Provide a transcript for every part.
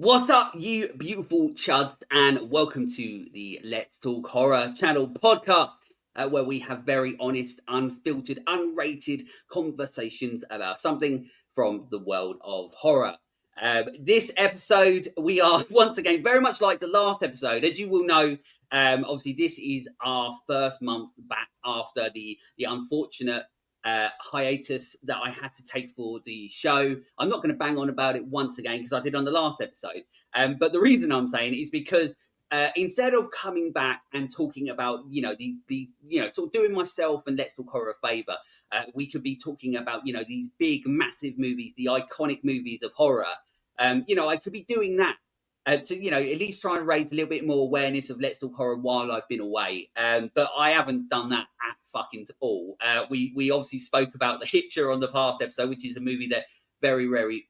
What's up, you beautiful chuds, and welcome to the Let's Talk Horror channel podcast, where we have very honest, unfiltered, unrated conversations about something from the world of horror. This episode, we are once again very much like the last episode. As you will know, obviously this is our first month back after the unfortunate hiatus that I had to take for the show. I'm not going to bang on about it once again because I did on the last episode. But the reason I'm saying is because instead of coming back and talking about, these sort of doing myself and Let's Talk Horror a favor, we could be talking about, these big, massive movies, the iconic movies of horror. I could be doing that to, at least try and raise a little bit more awareness of Let's Talk Horror while I've been away. But I haven't done that at fucking all. We obviously spoke about The Hitcher on the past episode, which is a movie that very rarely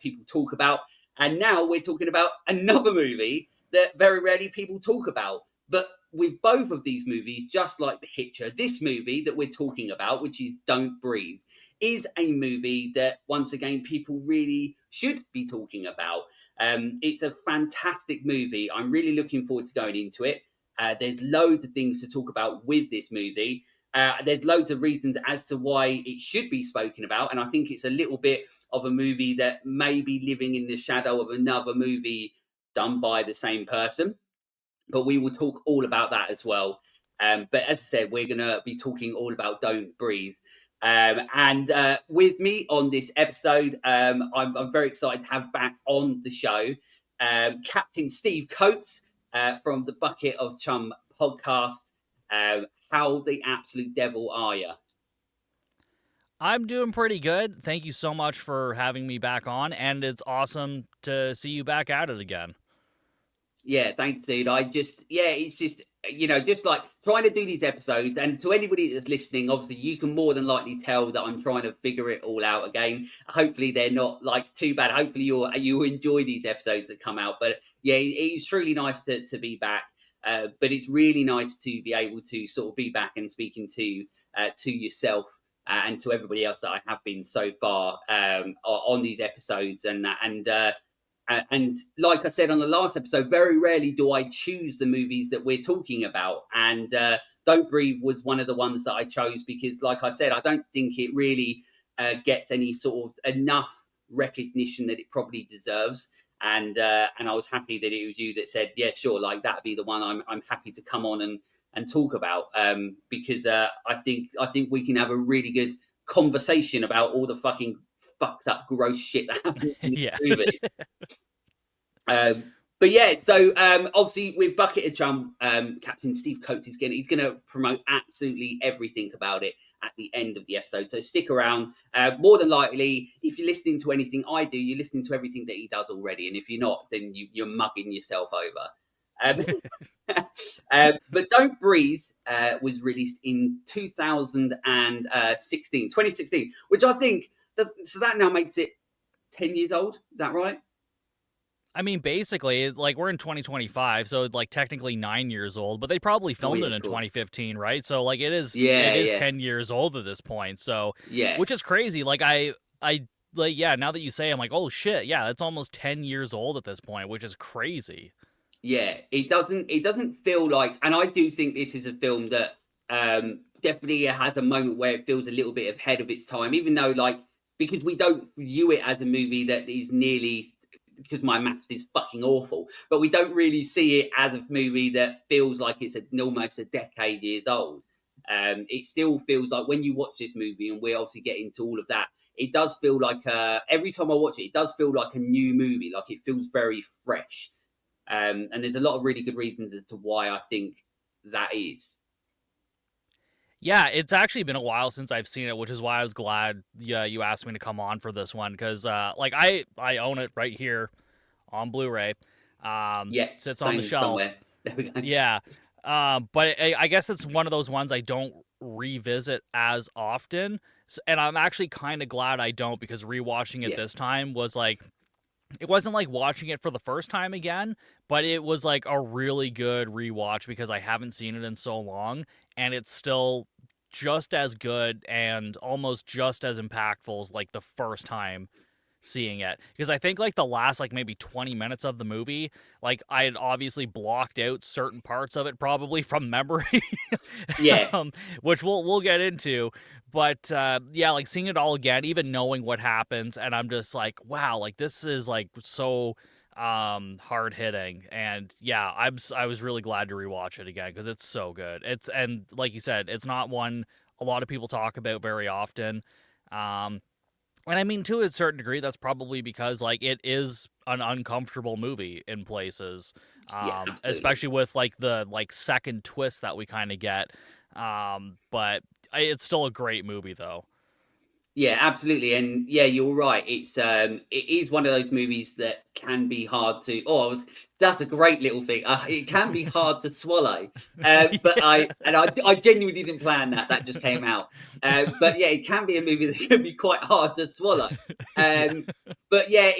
people talk about. And now we're talking about another movie that very rarely people talk about. But with both of these movies, just like The Hitcher, this movie that we're talking about, which is Don't Breathe, is a movie that, once again, people really should be talking about. It's a fantastic movie. I'm really looking forward to going into it. There's loads of things to talk about with this movie. There's loads of reasons as to why it should be spoken about. And I think it's a little bit of a movie that may be living in the shadow of another movie done by the same person. But we will talk all about that as well. But as I said, we're going to be talking all about Don't Breathe. And with me on this episode, I'm very excited to have back on the show Captain Steve Coates from the Bucket of Chum podcast. How the absolute devil are you? I'm doing pretty good. Thank you so much for having me back on, and it's awesome to see you back at it again. Yeah, thanks, dude. It's just, just like trying to do these episodes. And to anybody that's listening, obviously, you can more than likely tell that I'm trying to figure it all out again. Hopefully, they're not like too bad. Hopefully, you enjoy these episodes that come out. But yeah, it's truly nice to be back. But it's really nice to be able to sort of be back and speaking to yourself and to everybody else that I have been so far on these episodes. And like I said on the last episode, very rarely do I choose the movies that we're talking about. And Don't Breathe was one of the ones that I chose because, like I said, I don't think it really gets any sort of enough recognition that it probably deserves. And I was happy that it was you that said, yeah, sure, like that'd be the one I'm happy to come on and talk about because I think we can have a really good conversation about all the fucking fucked up gross shit that happens in this movie. But yeah, so obviously with Bucket of Chum, Captain Steve Coates he's gonna promote absolutely everything about it at the end of the episode. So stick around. More than likely, if you're listening to anything I do, you're listening to everything that he does already. And if you're not, then you're mugging yourself over. But Don't Breathe was released in 2016, which I think so that now makes it 10 years old. Is that right? I mean, basically, like we're in 2025, so like technically 9 years old, but they probably filmed it in 2015, right? So like it is 10 years old at this point. So which is crazy. Like I like now that you say, I'm like, oh shit, yeah, it's almost 10 years old at this point, which is crazy. Yeah, it doesn't feel like, and I do think this is a film that definitely has a moment where it feels a little bit ahead of its time, even though like because we don't view it as a movie that is nearly because my maths is fucking awful, but we don't really see it as a movie that feels like it's almost a decade years old. It still feels like when you watch this movie, and we obviously get into all of that, it does feel like every time I watch it, it does feel like a new movie. Like it feels very fresh. And there's a lot of really good reasons as to why I think that is. Yeah, it's actually been a while since I've seen it, which is why I was glad you asked me to come on for this one because like I own it right here on Blu-ray. Sits on the shelf. There we go. Yeah, but I guess it's one of those ones I don't revisit as often, and I'm actually kind of glad I don't because rewatching it this time was like it wasn't like watching it for the first time again, but it was like a really good rewatch because I haven't seen it in so long, and it's still just as good and almost just as impactful as like the first time seeing it, because I think like the last like maybe 20 minutes of the movie, like I had obviously blocked out certain parts of it probably from memory, Yeah, which we'll get into. But yeah, like seeing it all again, even knowing what happens, and I'm just like, wow, like this is like so hard hitting. And yeah, I was really glad to rewatch it again because it's so good. It's, and like you said, it's not one a lot of people talk about very often. um and I mean, to a certain degree, that's probably because like it is an uncomfortable movie in places, yeah, absolutely. especially with like the like second twist that we kind of get. But it's still a great movie, though. Yeah, absolutely, and yeah, you're right. It is one of those movies that can be hard to. That's a great little thing. It can be hard to swallow. But Yeah. I genuinely didn't plan that. That just came out. But yeah, it can be a movie that can be quite hard to swallow. Yeah. Um, but yeah,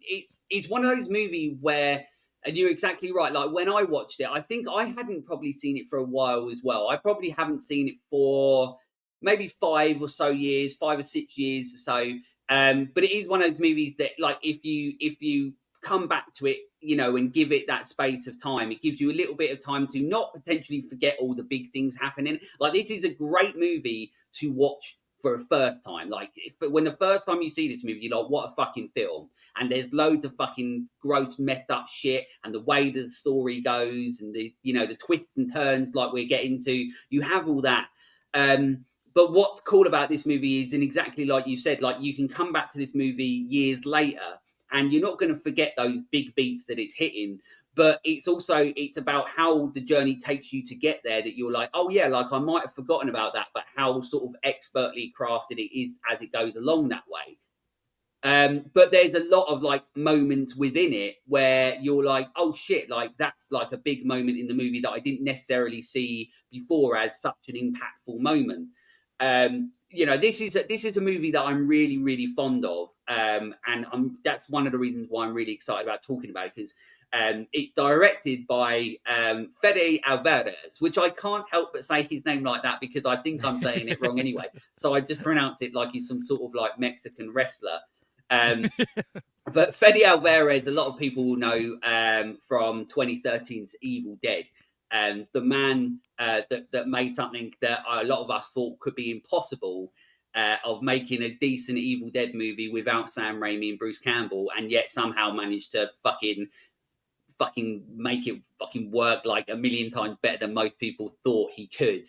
it's one of those movies where, and you're exactly right. Like when I watched it, I think I hadn't probably seen it for a while as well. I probably haven't seen it for maybe 5 or 6 years, 5 or 6 years or so. But it is one of those movies that, like, if you come back to it, and give it that space of time, it gives you a little bit of time to not potentially forget all the big things happening. Like, this is a great movie to watch for a first time. Like, but when the first time you see this movie, you're like, what a fucking film. And there's loads of fucking gross, messed up shit, and the way the story goes, and the twists and turns like we're getting to, you have all that. But what's cool about this movie is, and exactly like you said, like you can come back to this movie years later and you're not going to forget those big beats that it's hitting. But it's about how the journey takes you to get there, that you're like, oh yeah, like I might have forgotten about that, but how sort of expertly crafted it is as it goes along that way. But there's a lot of like moments within it where you're like, oh shit, like that's like a big moment in the movie that I didn't necessarily see before as such an impactful moment. This is a movie that I'm really really fond of, and that's one of the reasons why I'm really excited about talking about it, because it's directed by Fede Alvarez, which I can't help but say his name like that because I think I'm saying it wrong anyway. So I just pronounce it like he's some sort of like Mexican wrestler. Um, but Fede Alvarez, a lot of people will know from 2013's Evil Dead. The man that made something that a lot of us thought could be impossible, of making a decent Evil Dead movie without Sam Raimi and Bruce Campbell, and yet somehow managed to fucking make it fucking work like a million times better than most people thought he could,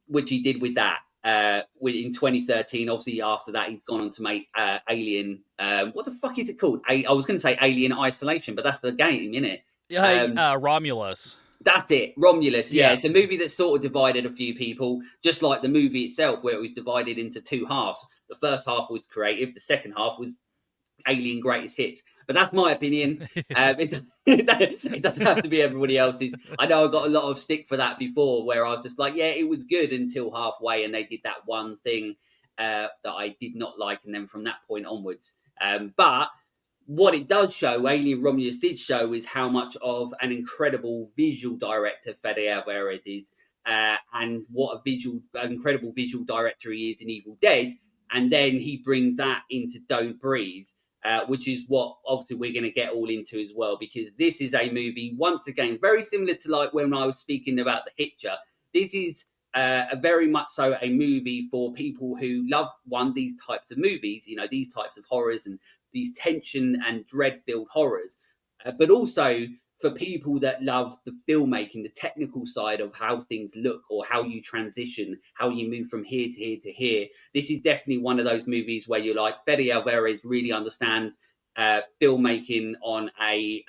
which he did with that. In 2013, obviously after that, he's gone on to make Alien. What the fuck is it called? I was going to say Alien Isolation, but that's the game, isn't it? Yeah, Romulus. That's it, Romulus. Yeah, Yeah. it's a movie that sort of divided a few people, just like the movie itself, where it was divided into two halves. The first half was creative, the second half was Alien Greatest Hits. But that's my opinion. It doesn't have to be everybody else's. I know I got a lot of stick for that before, where I was just like, yeah, it was good until halfway, and they did that one thing that I did not like, and then from that point onwards. But what it does show, Alien Romulus did show, is how much of an incredible visual director Fede Alvarez is, and what incredible visual director he is in Evil Dead. And then he brings that into Don't Breathe, which is what obviously we're going to get all into as well, because this is a movie, once again, very similar to like when I was speaking about The Hitcher. This is a very much so a movie for people who love these types of movies, these types of horrors and these tension and dread-filled horrors, but also for people that love the filmmaking, the technical side of how things look, or how you transition, how you move from here to here to here. This is definitely one of those movies where you're like, Fede Alvarez really understands filmmaking on a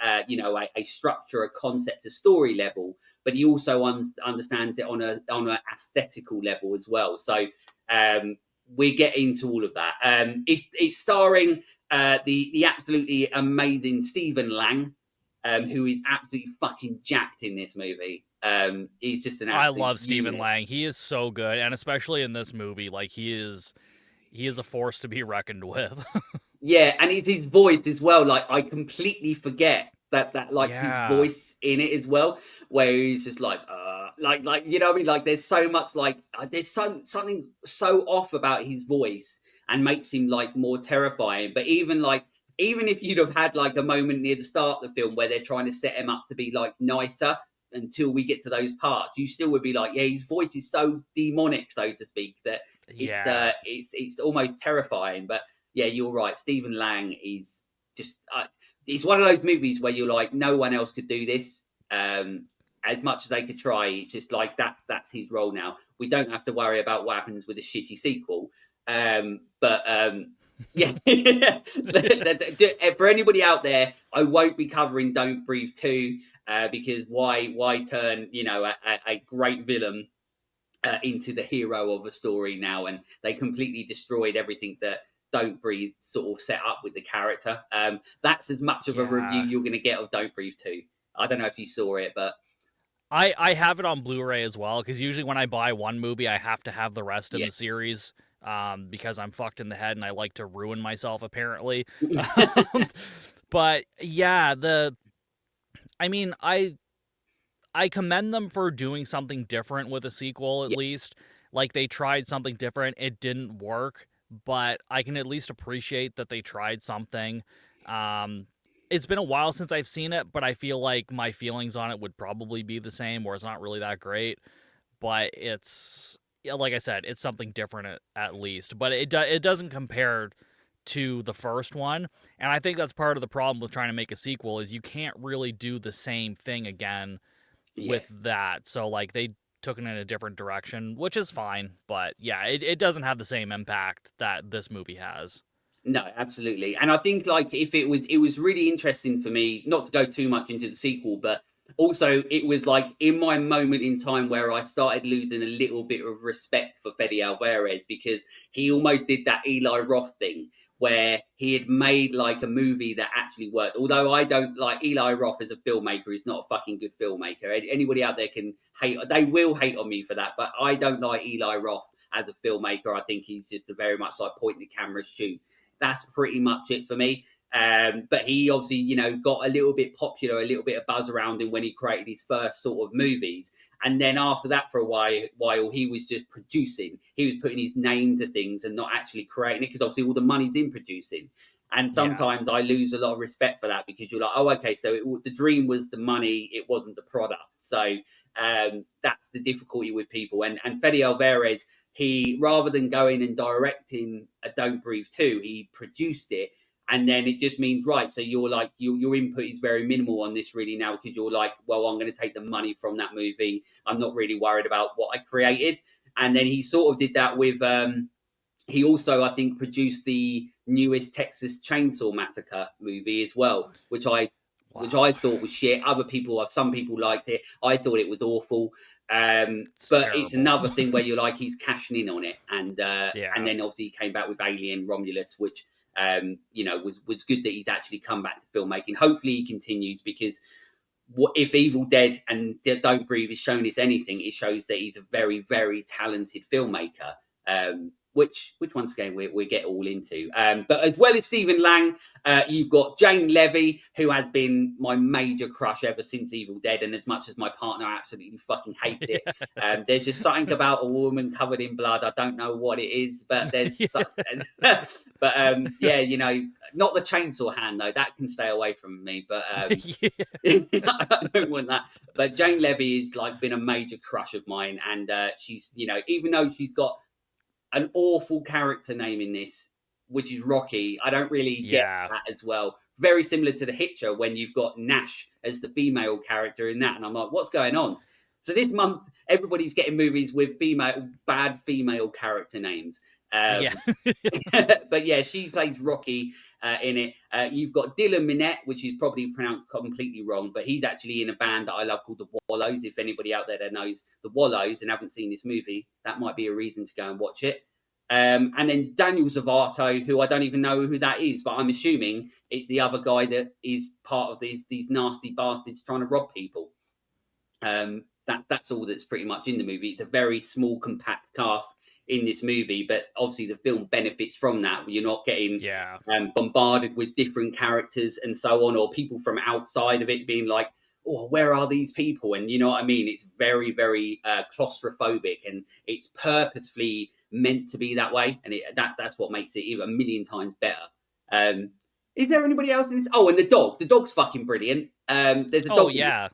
structure, a concept, a story level, but he also understands it on an aesthetical level as well. So we get into all of that. It's starring the absolutely amazing Stephen Lang, who is absolutely fucking jacked in this movie. He's just an I absolute love Stephen unit. Lang. He is so good, and especially in this movie, like he is a force to be reckoned with. Yeah, and it's his voice as well. Like I completely forget that like his Yeah. voice in it as well, where he's just like you know what I mean. Like there's so much like there's something so off about his voice, and makes him like more terrifying. But even if you'd have had like a moment near the start of the film where they're trying to set him up to be like nicer until we get to those parts, you still would be like, yeah, his voice is so demonic, so to speak, that it's almost terrifying. But yeah, you're right. Stephen Lang is just it's one of those movies where you're like, no one else could do this. As much as they could try, it's just like that's his role now. We don't have to worry about what happens with a shitty sequel. Yeah. For anybody out there, I won't be covering Don't Breathe 2 because why turn a great villain into the hero of a story now, and they completely destroyed everything that Don't Breathe sort of set up with the character. That's as much of a review you're going to get of Don't Breathe 2. I don't know if you saw it, but I have it on Blu-ray as well, because usually when I buy one movie, I have to have the rest in the series, because I'm fucked in the head and I like to ruin myself, apparently. But yeah, I commend them for doing something different with a sequel, at least. Like, they tried something different. It didn't work, but I can at least appreciate that they tried something. It's been a while since I've seen it, but I feel like my feelings on it would probably be the same, where it's not really that great. But it's, like I said, it's something different at least. But it doesn't compare to the first one. And I think that's part of the problem with trying to make a sequel, is you can't really do the same thing again with that. So like they took it in a different direction, which is fine. But yeah, it doesn't have the same impact that this movie has. No, absolutely. And I think like if it was really interesting for me, not to go too much into the sequel, but also it was like in my moment in time where I started losing a little bit of respect for Fede Alvarez, because he almost did that Eli Roth thing where he had made like a movie that actually worked. Although I don't like Eli Roth as a filmmaker, he's not a fucking good filmmaker. Anybody out there can hate, they will hate on me for that, but I don't like Eli Roth as a filmmaker. I think he's just a very much like point the camera, shoot. That's pretty much it for me. But he obviously, got a little bit popular, a little bit of buzz around him when he created his first sort of movies. And then after that, for a while, he was just producing. He was putting his name to things and not actually creating it, because obviously all the money's in producing. And sometimes I lose a lot of respect for that, because you're like, oh, okay, so the dream was the money, it wasn't the product. So that's the difficulty with people. And Fede Alvarez, he, rather than going and directing a Don't Breathe 2, he produced it. And then it just means, right, so you're like, your input is very minimal on this really now, because you're like, well, I'm going to take the money from that movie. I'm not really worried about what I created. And then he sort of did that with, he also, I think, produced the newest Texas Chainsaw Massacre movie as well, which I thought was shit. Some people liked it. I thought it was awful. But terrible. It's another thing where you're like, he's cashing in on it. And then obviously he came back with Alien Romulus, which, was good that he's actually come back to filmmaking. Hopefully he continues, because if Evil Dead and Don't Breathe is shown as anything, it shows that he's a very, very talented filmmaker. Which once again we get all into. But as well as Stephen Lang, you've got Jane Levy, who has been my major crush ever since Evil Dead, and as much as my partner absolutely fucking hates it, there's just something about a woman covered in blood. I don't know what it is, but there's not the chainsaw hand though. That can stay away from me. But I don't want that. But Jane Levy is like been a major crush of mine, and she's, even though she's got an awful character name in this, which is Rocky, I don't really get that as well. Very similar to The Hitcher, when you've got Nash as the female character in that, and I'm like, what's going on? So this month, everybody's getting movies with bad female character names. But yeah, she plays Rocky in it. You've got Dylan Minnette, which is probably pronounced completely wrong, but he's actually in a band that I love called The Wallows. If anybody out there that knows The Wallows and haven't seen this movie, that might be a reason to go and watch it. And then Daniel Zavato, who I don't even know who that is, but I'm assuming it's the other guy that is part of these nasty bastards trying to rob people. That's all that's pretty much in the movie. It's a very small, compact cast in this movie, but obviously the film benefits from that. You're not getting bombarded with different characters and so on, or people from outside of it being like, oh, where are these people? And you know what I mean? It's very, very claustrophobic, and it's purposefully meant to be that way, and that's what makes it even a million times better. Is there anybody else in this? Oh, and the dog. The dog's fucking brilliant. There's a dog. Oh yeah,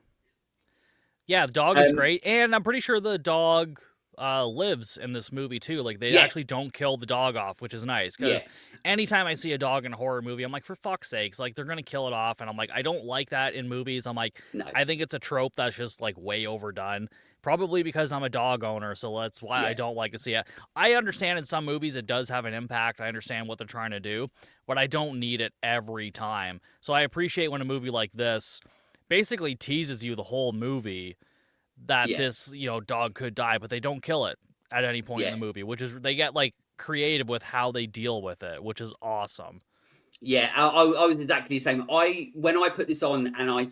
yeah. The dog is great, and I'm pretty sure the dog lives in this movie too. Like they actually don't kill the dog off, which is nice because anytime I see a dog in a horror movie, I'm like, for fuck's sakes, like they're gonna kill it off, and I'm like, I don't like that in movies. I'm like, no. I think it's a trope that's just like way overdone. Probably because I'm a dog owner, so that's why I don't like to see it. I understand in some movies it does have an impact. I understand what they're trying to do, but I don't need it every time. So I appreciate when a movie like this basically teases you the whole movie that this, dog could die, but they don't kill it at any point in the movie, which is, they get like creative with how they deal with it, which is awesome. Yeah, I was exactly the same. When I put this on and I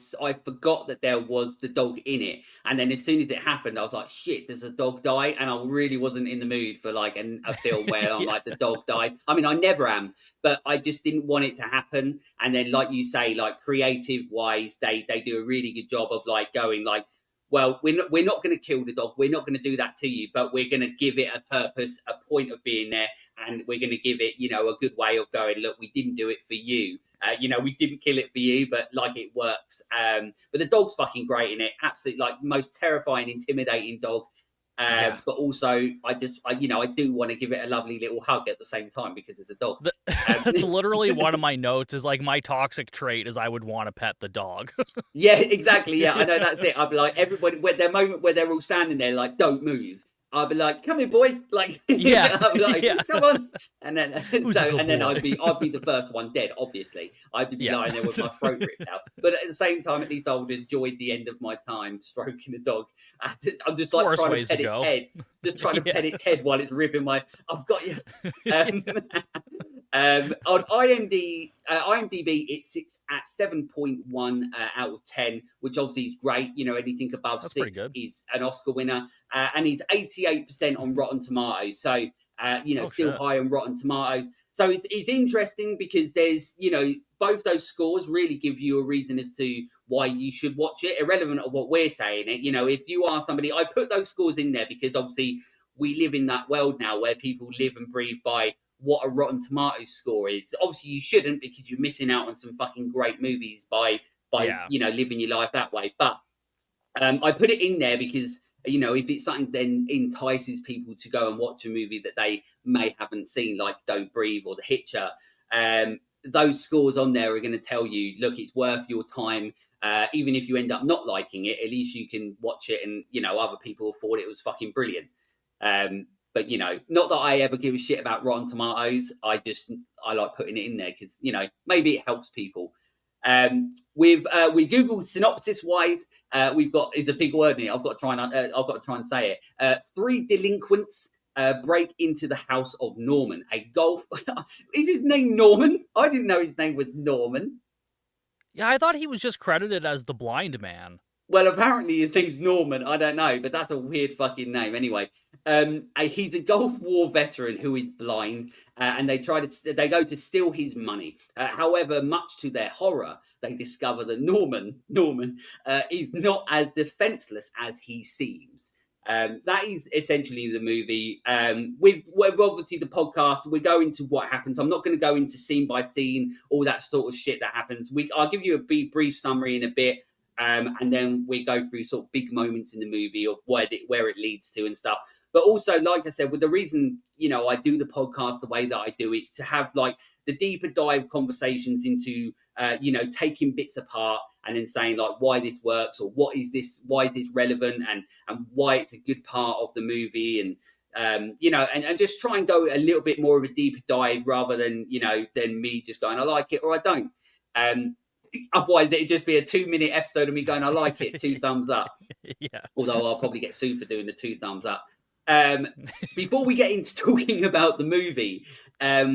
forgot that there was the dog in it, and then as soon as it happened, I was like, shit, does a dog die? And I really wasn't in the mood for like a film where I'm like, the dog died. I mean, I never am, but I just didn't want it to happen. And then, like you say, like creative wise, they do a really good job of like going like, well, we're not going to kill the dog. We're not going to do that to you, but we're going to give it a purpose, a point of being there, and we're going to give it, a good way of going, look, we didn't do it for you. We didn't kill it for you, but like it works. But the dog's fucking great in it. Absolutely, like most terrifying, intimidating dog. But also, I do want to give it a lovely little hug at the same time because it's a dog. That's literally one of my notes. Is like my toxic trait is I would want to pet the dog. Yeah, exactly. Yeah, I know that's it. I'd be like, everybody, when their moment where they're all standing there, like, don't move. I'd be like, come here, boy. Like, I'd be like, come on. And then, I'd be the first one dead. Obviously, I'd be lying there with my throat ripped out. But at the same time, at least I would have enjoyed the end of my time stroking a dog. I'm just like trying to pet its head, just trying to pet its head while it's ripping my. I've got you. On IMDb, it sits at 7.1 out of 10, which obviously is great. Anything above That's 6 is an Oscar winner, and he's 88% on Rotten Tomatoes. So, still high on Rotten Tomatoes. So it's interesting because there's, both those scores really give you a reason as to why you should watch it, irrelevant of what we're saying. If you are somebody, I put those scores in there because obviously we live in that world now where people live and breathe by what a Rotten Tomatoes score is. Obviously, you shouldn't because you're missing out on some fucking great movies by living your life that way. But I put it in there because if it's something then entices people to go and watch a movie that they may haven't seen, like Don't Breathe or The Hitcher, those scores on there are going to tell you, look, it's worth your time. Even if you end up not liking it, at least you can watch it and other people thought it was fucking brilliant. But not that I ever give a shit about Rotten Tomatoes. I like putting it in there because maybe it helps people. We Googled synopsis wise. We've got is a big word in it. I've got to try and say it. 3 delinquents break into the house of Norman. A golf. Is his name Norman? I didn't know his name was Norman. Yeah, I thought he was just credited as the blind man. Well, apparently his name's Norman. I don't know, but that's a weird fucking name. Anyway, he's a Gulf War veteran who is blind, and they go to steal his money. However, much to their horror, they discover that Norman is not as defenseless as he seems. That is essentially the movie. With obviously the podcast, we go into what happens. I'm not going to go into scene by scene, all that sort of shit that happens. I'll give you a brief summary in a bit. And then we go through sort of big moments in the movie of where it leads to and stuff. But also, like I said, with the reason, I do the podcast the way that I do, it's to have like the deeper dive conversations into, taking bits apart and then saying like why this works or why is this relevant and why it's a good part of the movie and, and just try and go a little bit more of a deeper dive rather than, than me just going, I like it or I don't. Otherwise, it'd just be a 2-minute episode of me going, I like it, 2 thumbs up. Yeah. Although I'll probably get sued for doing the 2 thumbs up. Before we get into talking about the movie, I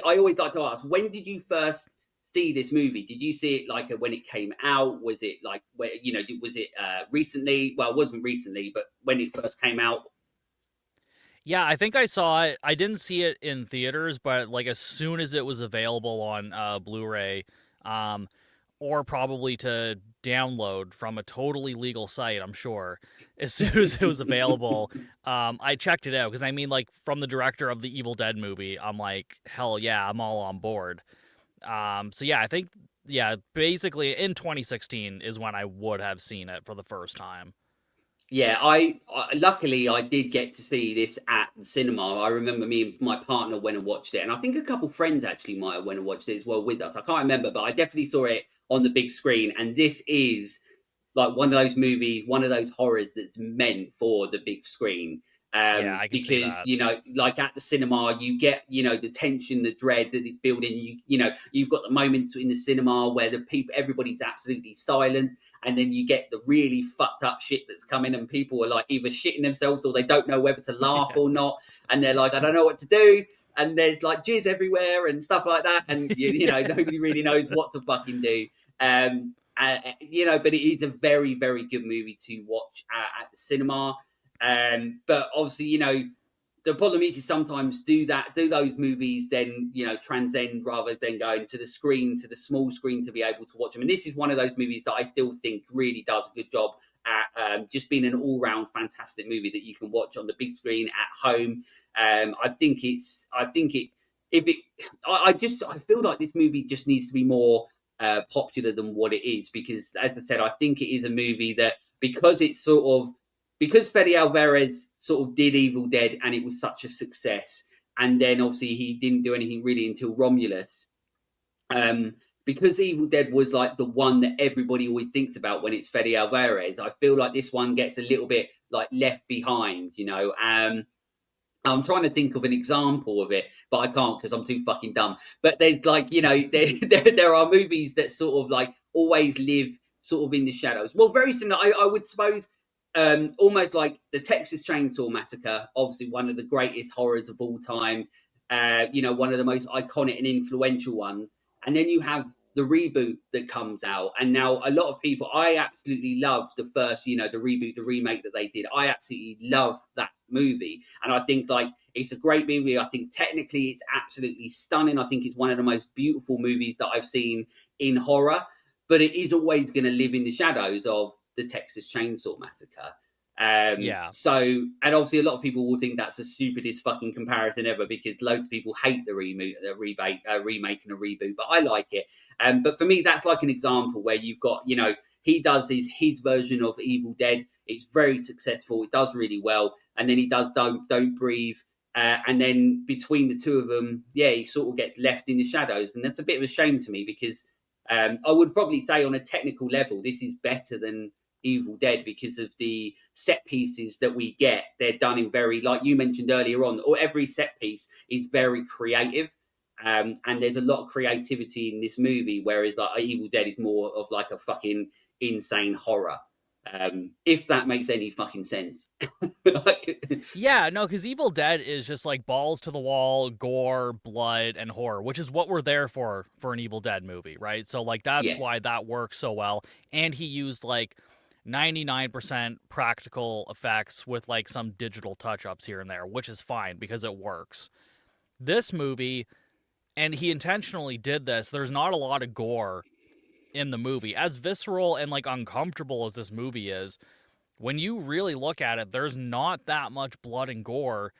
always like to ask, when did you first see this movie? Did you see it like when it came out? Was it like, was it recently? Well, it wasn't recently, but when it first came out? Yeah, I think I saw it. I didn't see it in theaters, but like as soon as it was available on Blu-ray, or probably to download from a totally legal site, I'm sure, as soon as it was available. I checked it out because I mean, like, from the director of the Evil Dead movie, I'm like, hell yeah, I'm all on board. So yeah, I think yeah, basically in 2016 is when I would have seen it for the first time. Yeah, I luckily I did get to see this at the cinema. I remember me and my partner went and watched it, and I think a couple friends actually might have went and watched it as well with us. I can't remember, but I definitely saw it on the big screen. And this is like one of those movies, one of those horrors that's meant for the big screen. Yeah, I can see Because that. like at the cinema, you get the tension, the dread that it's building. You've got the moments in the cinema where the people, everybody's absolutely silent, and then you get the really fucked up shit that's coming, and people are like either shitting themselves or they don't know whether to laugh or not, and they're like, I don't know what to do. And there's like jizz everywhere and stuff like that, and Yeah. nobody really knows what to fucking do. But it is a very, very good movie to watch at the cinema. But obviously, the problem is sometimes do those movies then transcend rather than going to the screen, to the small screen, to be able to watch them. And this is one of those movies that I still think really does a good job at just being an all-round fantastic movie that you can watch on the big screen at home. I feel like this movie just needs to be more popular than what it is, because as I said, I think it is a movie that, because Fede Alvarez sort of did Evil Dead and it was such a success, and then obviously he didn't do anything really until Romulus. Um, because Evil Dead was like the one that everybody always thinks about when it's Fede Alvarez, I feel like this one gets a little bit like left behind. I'm trying to think of an example of it, but I can't because I'm too fucking dumb. But there's like, there are movies that sort of like always live sort of in the shadows. Well, very similar, I would suppose, almost like the Texas Chainsaw Massacre, obviously one of the greatest horrors of all time, one of the most iconic and influential ones. And then you have the reboot that comes out. And now a lot of people, I absolutely love the first, the reboot, the remake that they did. I absolutely love that movie. And I think like it's a great movie. I think technically it's absolutely stunning. I think it's one of the most beautiful movies that I've seen in horror, but it is always going to live in the shadows of the Texas Chainsaw Massacre. Yeah. And obviously a lot of people will think that's the stupidest fucking comparison ever, because loads of people hate the remake and a reboot, but I like it. But for me, that's like an example where you've got, he does his version of Evil Dead. It's very successful. It does really well, and then he does Don't Breathe. And then between the two of them, yeah, he sort of gets left in the shadows, and that's a bit of a shame to me, because I would probably say on a technical level, this is better than Evil Dead because of the set pieces that we get. They're done in very, like you mentioned earlier on, or every set piece is very creative. And there's a lot of creativity in this movie, whereas like Evil Dead is more of like a fucking insane horror. If that makes any fucking sense. Like, Yeah, no, because Evil Dead is just like balls to the wall, gore, blood, and horror, which is what we're there for an Evil Dead movie, right? So like that's yeah, why that works so well. And he used like 99% practical effects with like some digital touch-ups here and there, which is fine because it works. This movie, and he intentionally did this, there's not a lot of gore in the movie. As visceral and like uncomfortable as this movie is, when you really look at it, there's not that much blood and gore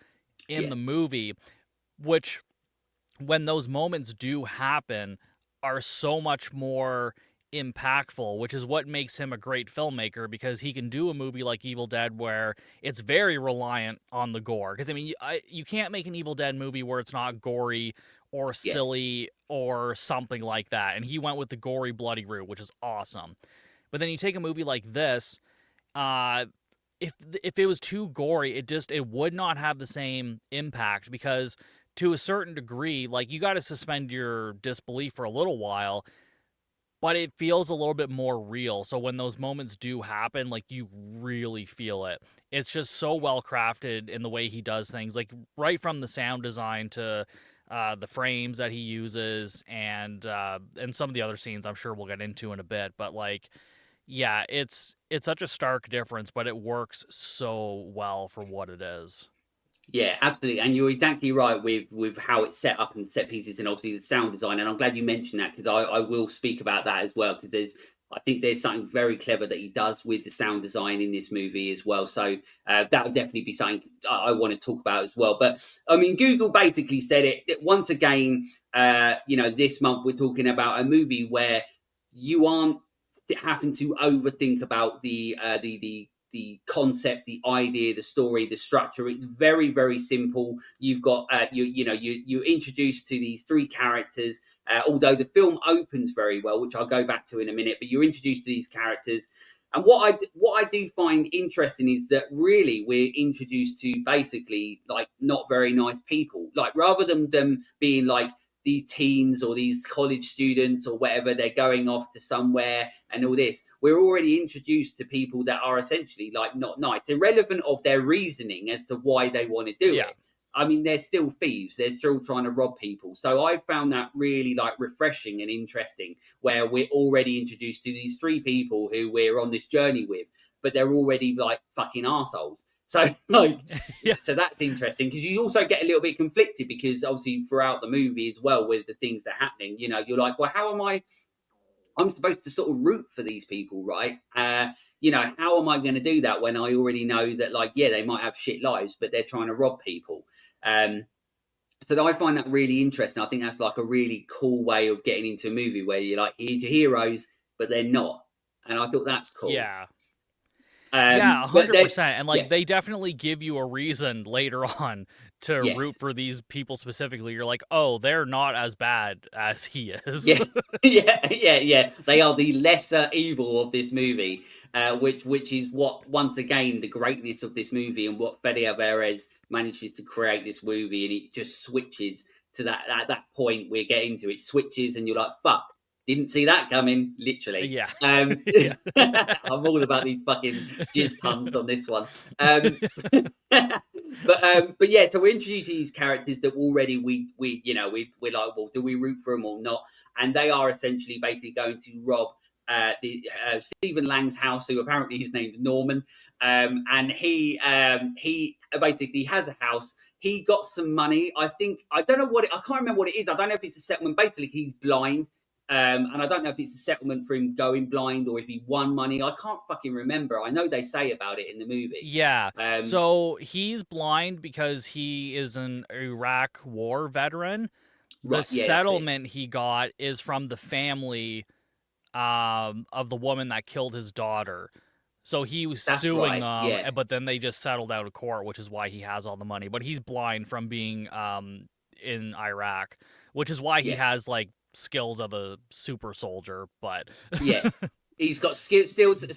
in yeah, the movie, which, when those moments do happen, are so much more impactful, which is what makes him a great filmmaker, because he can do a movie like Evil Dead where it's very reliant on the gore. Because, I mean, you can't make an Evil Dead movie where it's not gory or yeah, silly or something like that. And he went with the gory, bloody route, which is awesome. But then you take a movie like this, uh, if it was too gory, it would not have the same impact, because to a certain degree, like, you got to suspend your disbelief for a little while, but it feels a little bit more real. So when those moments do happen, like, you really feel it. It's just so well crafted in the way he does things, like right from the sound design to the frames that he uses, and some of the other scenes I'm sure we'll get into in a bit. But like, yeah, it's such a stark difference, but it works so well for what it is. Yeah, absolutely, and you're exactly right with how it's set up and set pieces, and obviously the sound design. And I'm glad you mentioned that because I will speak about that as well because I think there's something very clever that he does with the sound design in this movie as well. So that would definitely be something I want to talk about as well. But I mean, Google basically said it once again. This month we're talking about a movie where you aren't having to overthink about the concept, the idea, the story, the structure. It's very, very simple. You've got you're introduced to these three characters. Although the film opens very well, which I'll go back to in a minute, but you're introduced to these characters. And what I do find interesting is that really we're introduced to basically like not very nice people. Like rather than them being like these teens or these college students or whatever, they're going off to somewhere and all this. We're already introduced to people that are essentially like not nice, irrelevant of their reasoning as to why they want to do it. I mean, they're still thieves. They're still trying to rob people. So I found that really like refreshing and interesting, where we're already introduced to these three people who we're on this journey with, but they're already like fucking assholes. So like, so that's interesting because you also get a little bit conflicted because obviously throughout the movie as well with the things that are happening, you're like, well, how am I'm supposed to sort of root for these people, right? How am I going to do that when I already know that, like, yeah, they might have shit lives, but they're trying to rob people. So I find that really interesting. I think that's like a really cool way of getting into a movie where you're like, here's your heroes, but they're not. And I thought that's cool. Yeah. But 100%. And yeah, like they definitely give you a reason later on to yes, root for these people specifically. You're like, oh, they're not as bad as he is. yeah, yeah. They are the lesser evil of this movie, which is what once again the greatness of this movie and what Fede Alvarez manages to create this movie, and it just switches to that at that point we're getting to it switches, and you're like, fuck, didn't see that coming, literally. Yeah. Yeah. I'm all about these fucking jizz puns on this one. But yeah, so we're introducing these characters that already we're like, well, do we root for them or not? And they are essentially basically going to rob Stephen Lang's house, who apparently his name's Norman, and he basically has a house. He got some money. I don't know I can't remember what it is. I don't know if it's a settlement. Basically, he's blind. And I don't know if it's a settlement for him going blind or if he won money. I can't fucking remember. I know they say about it in the movie. Yeah. So he's blind because he is an Iraq war veteran. The Right. Yeah. settlement he got is from the family of the woman that killed his daughter. So he was That's suing right. them, Yeah. but then they just settled out of court, which is why he has all the money. But he's blind from being in Iraq, which is why he Yeah. has like skills of a super soldier. But Yeah. He's got skills of a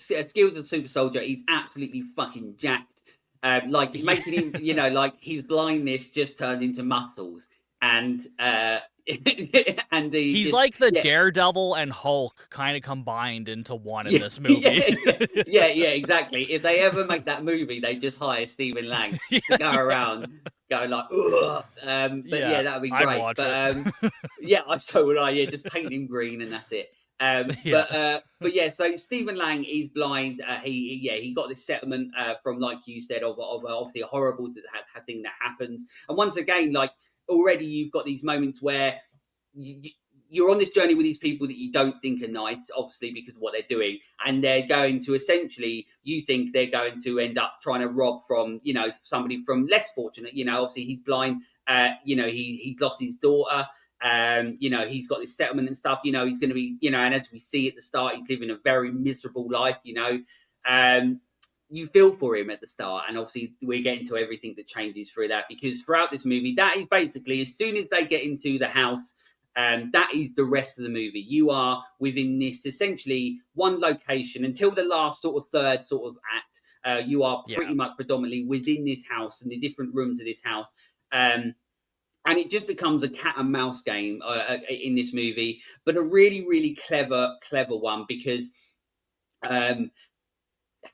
super soldier. He's absolutely fucking jacked. Like making him, like his blindness just turned into muscles, and and he's like the Daredevil and Hulk kind of combined into one in this movie. Yeah, exactly. If they ever make that movie, they just hire Stephen Lang to go around, go like, ugh. But yeah, that'd be great. I'd watch it. Yeah, so would I. Yeah, just paint him green and that's it. But yeah, so Stephen Lang is blind. He got this settlement from, like you said, of obviously a horrible thing that happens. And once again, like already you've got these moments where you're on this journey with these people that you don't think are nice, obviously because of what they're doing, and they're going to essentially, you think they're going to end up trying to rob from, somebody from less fortunate. Obviously he's blind. He's lost his daughter. He's got this settlement and stuff. He's going to be, and as we see at the start, he's living a very miserable life. You feel for him at the start, and obviously we're getting to everything that changes through that, because throughout this movie, that is basically as soon as they get into the house, that is the rest of the movie. You are within this essentially one location until the last sort of third sort of act. You are pretty much predominantly within this house and the different rooms of this house. And it just becomes a cat and mouse game in this movie, but a really, really clever one, because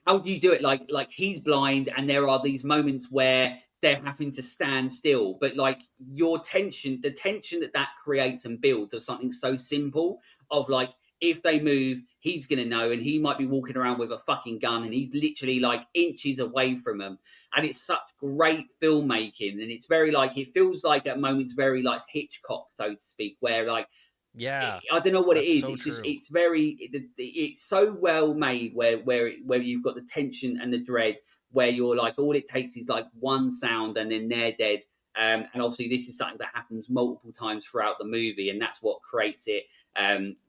how do you do it? Like he's blind, and there are these moments where they're having to stand still, but like the tension that creates and builds of something so simple, of like if they move, he's going to know, and he might be walking around with a fucking gun, and he's literally like inches away from them. And it's such great filmmaking, and it's very like, it feels like at moments very like Hitchcock, so to speak, where like, Yeah, I don't know what it that's is. so It's just, true. it's very, it's so well made where you've got the tension and the dread, where you're like, all it takes is like one sound and then they're dead. And obviously this is something that happens multiple times throughout the movie, and that's what creates it,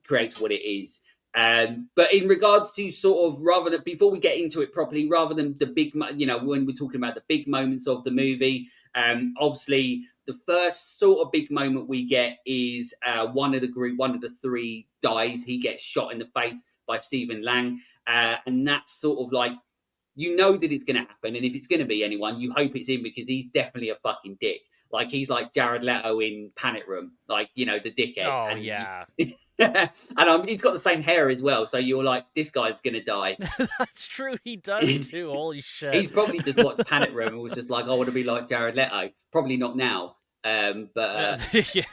creates what it is. But in regards to sort of, rather than, before we get into it properly, rather than the big, when we're talking about the big moments of the movie, obviously the first sort of big moment we get is one of the three dies. He gets shot in the face by Stephen Lang, and that's sort of like, you know that it's going to happen, and if it's going to be anyone, you hope it's him, because he's definitely a fucking dick. Like, he's like Jared Leto in Panic Room, like, the dickhead. Oh And yeah. and he's got the same hair as well, so you're like, this guy's going to die. That's true, he does too. Holy shit. He's probably just watched Panic Room and was just like, I want to be like Jared Leto. Probably not now. But Yeah.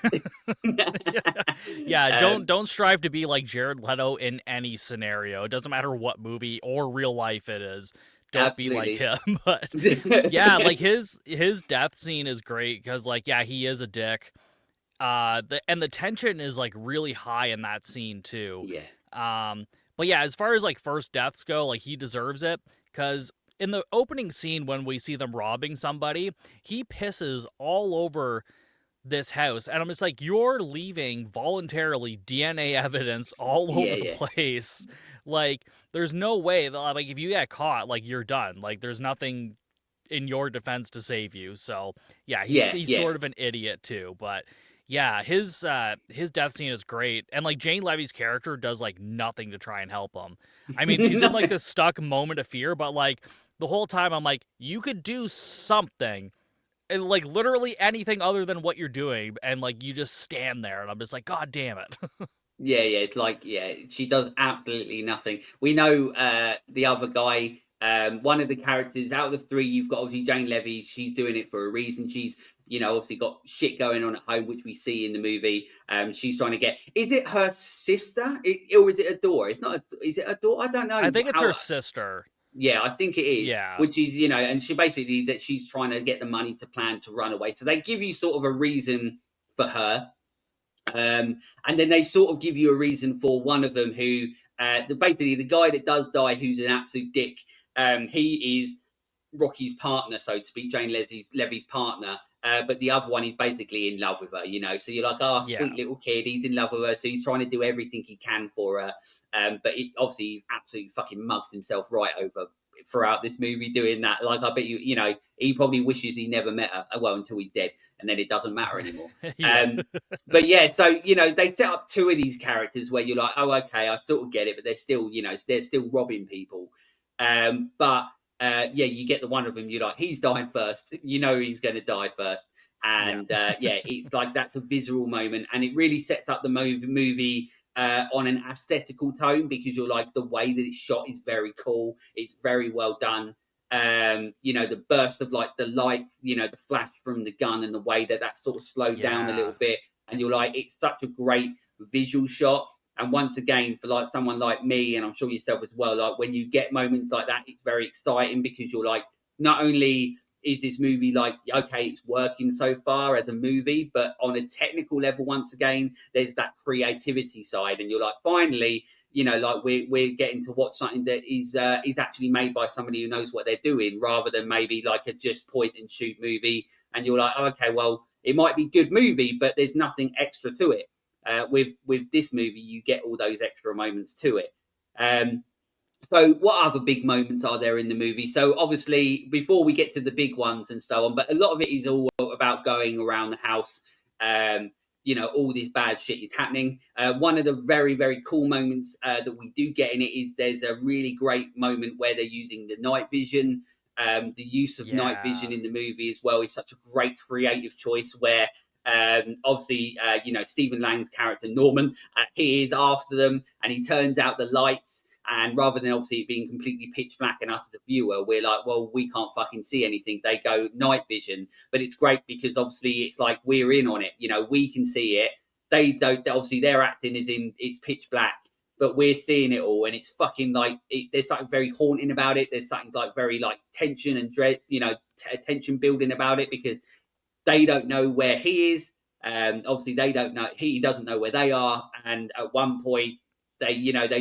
Yeah, don't strive to be like Jared Leto in any scenario. It doesn't matter what movie or real life it is. Don't be like absolutely. him. But yeah, like his death scene is great because like, yeah, he is a dick. And the tension is like really high in that scene too. Yeah. But yeah, as far as like first deaths go, like he deserves it because in the opening scene when we see them robbing somebody, he pisses all over this house, and I'm just like, you're leaving voluntarily DNA evidence all over the Yeah. place. Like, there's no way that, like, if you get caught, like, you're done. Like, there's nothing in your defense to save you. So yeah, he's Yeah. sort of an idiot too. But yeah, his death scene is great, and like Jane Levy's character does like nothing to try and help him. I mean, she's in like this stuck moment of fear, but like the whole time I'm like, you could do something, and like literally anything other than what you're doing, and like you just stand there, and I'm just like, God damn it. Yeah, it's like, she does absolutely nothing. We know the other guy, one of the characters out of the three, you've got obviously Jane Levy. She's doing it for a reason. She's, obviously got shit going on at home, which we see in the movie. She's trying to get. Is it her sister, or is it a daughter? It's not. Is it a daughter? I don't know. I think it's How? her sister. Yeah, I think it is. Yeah. Which is, and she basically, that she's trying to get the money to plan to run away. So they give you sort of a reason for her. And then they sort of give you a reason for one of them who, basically the guy that does die, who's an absolute dick. He is Rocky's partner, so to speak, Jane Levy's partner. But the other one is basically in love with her, So you're like, oh, Yeah. sweet little kid. He's in love with her, so he's trying to do everything he can for her. But obviously, he absolutely fucking mugs himself right over throughout this movie doing that. Like, I bet he probably wishes he never met her. Well, until he's dead, and then it doesn't matter anymore. Yeah. But yeah, so they set up two of these characters where you're like, oh, okay, I sort of get it, but they're still, they're still robbing people. But you get the one of them, you're like, he's dying first. He's going to die first. And it's like, that's a visceral moment, and it really sets up the movie on an aesthetical tone, because you're like, the way that it's shot is very cool. It's very well done. The burst of like the light, the flash from the gun, and the way that sort of slowed down a little bit. And you're like, it's such a great visual shot. And once again, for like someone like me, and I'm sure yourself as well, like when you get moments like that, it's very exciting, because you're like, not only is this movie like, okay, it's working so far as a movie, but on a technical level, once again, there's that creativity side, and you're like, finally, like we're getting to watch something that is actually made by somebody who knows what they're doing, rather than maybe like a just point and shoot movie. And you're like, oh, okay, well, it might be a good movie, but there's nothing extra to it. With this movie, you get all those extra moments to it. So what other big moments are there in the movie? So obviously, before we get to the big ones and so on, but a lot of it is all about going around the house. All this bad shit is happening. One of the very, very cool moments that we do get in it is there's a really great moment where they're using the night vision. The use of night vision in the movie as well is such a great creative choice, where obviously, Stephen Lang's character, Norman, he is after them, and he turns out the lights. And rather than obviously it being completely pitch black, and us as a viewer, we're like, well, we can't fucking see anything. They go night vision. But it's great because obviously it's like we're in on it. We can see it. They don't. Obviously, their acting is in, it's pitch black. but we're seeing it all, and it's fucking like there's something very haunting about it. There's something like very like tension and dread, tension building about it, because they don't know where he is. Obviously, they don't know. He doesn't know where they are. And at one point, they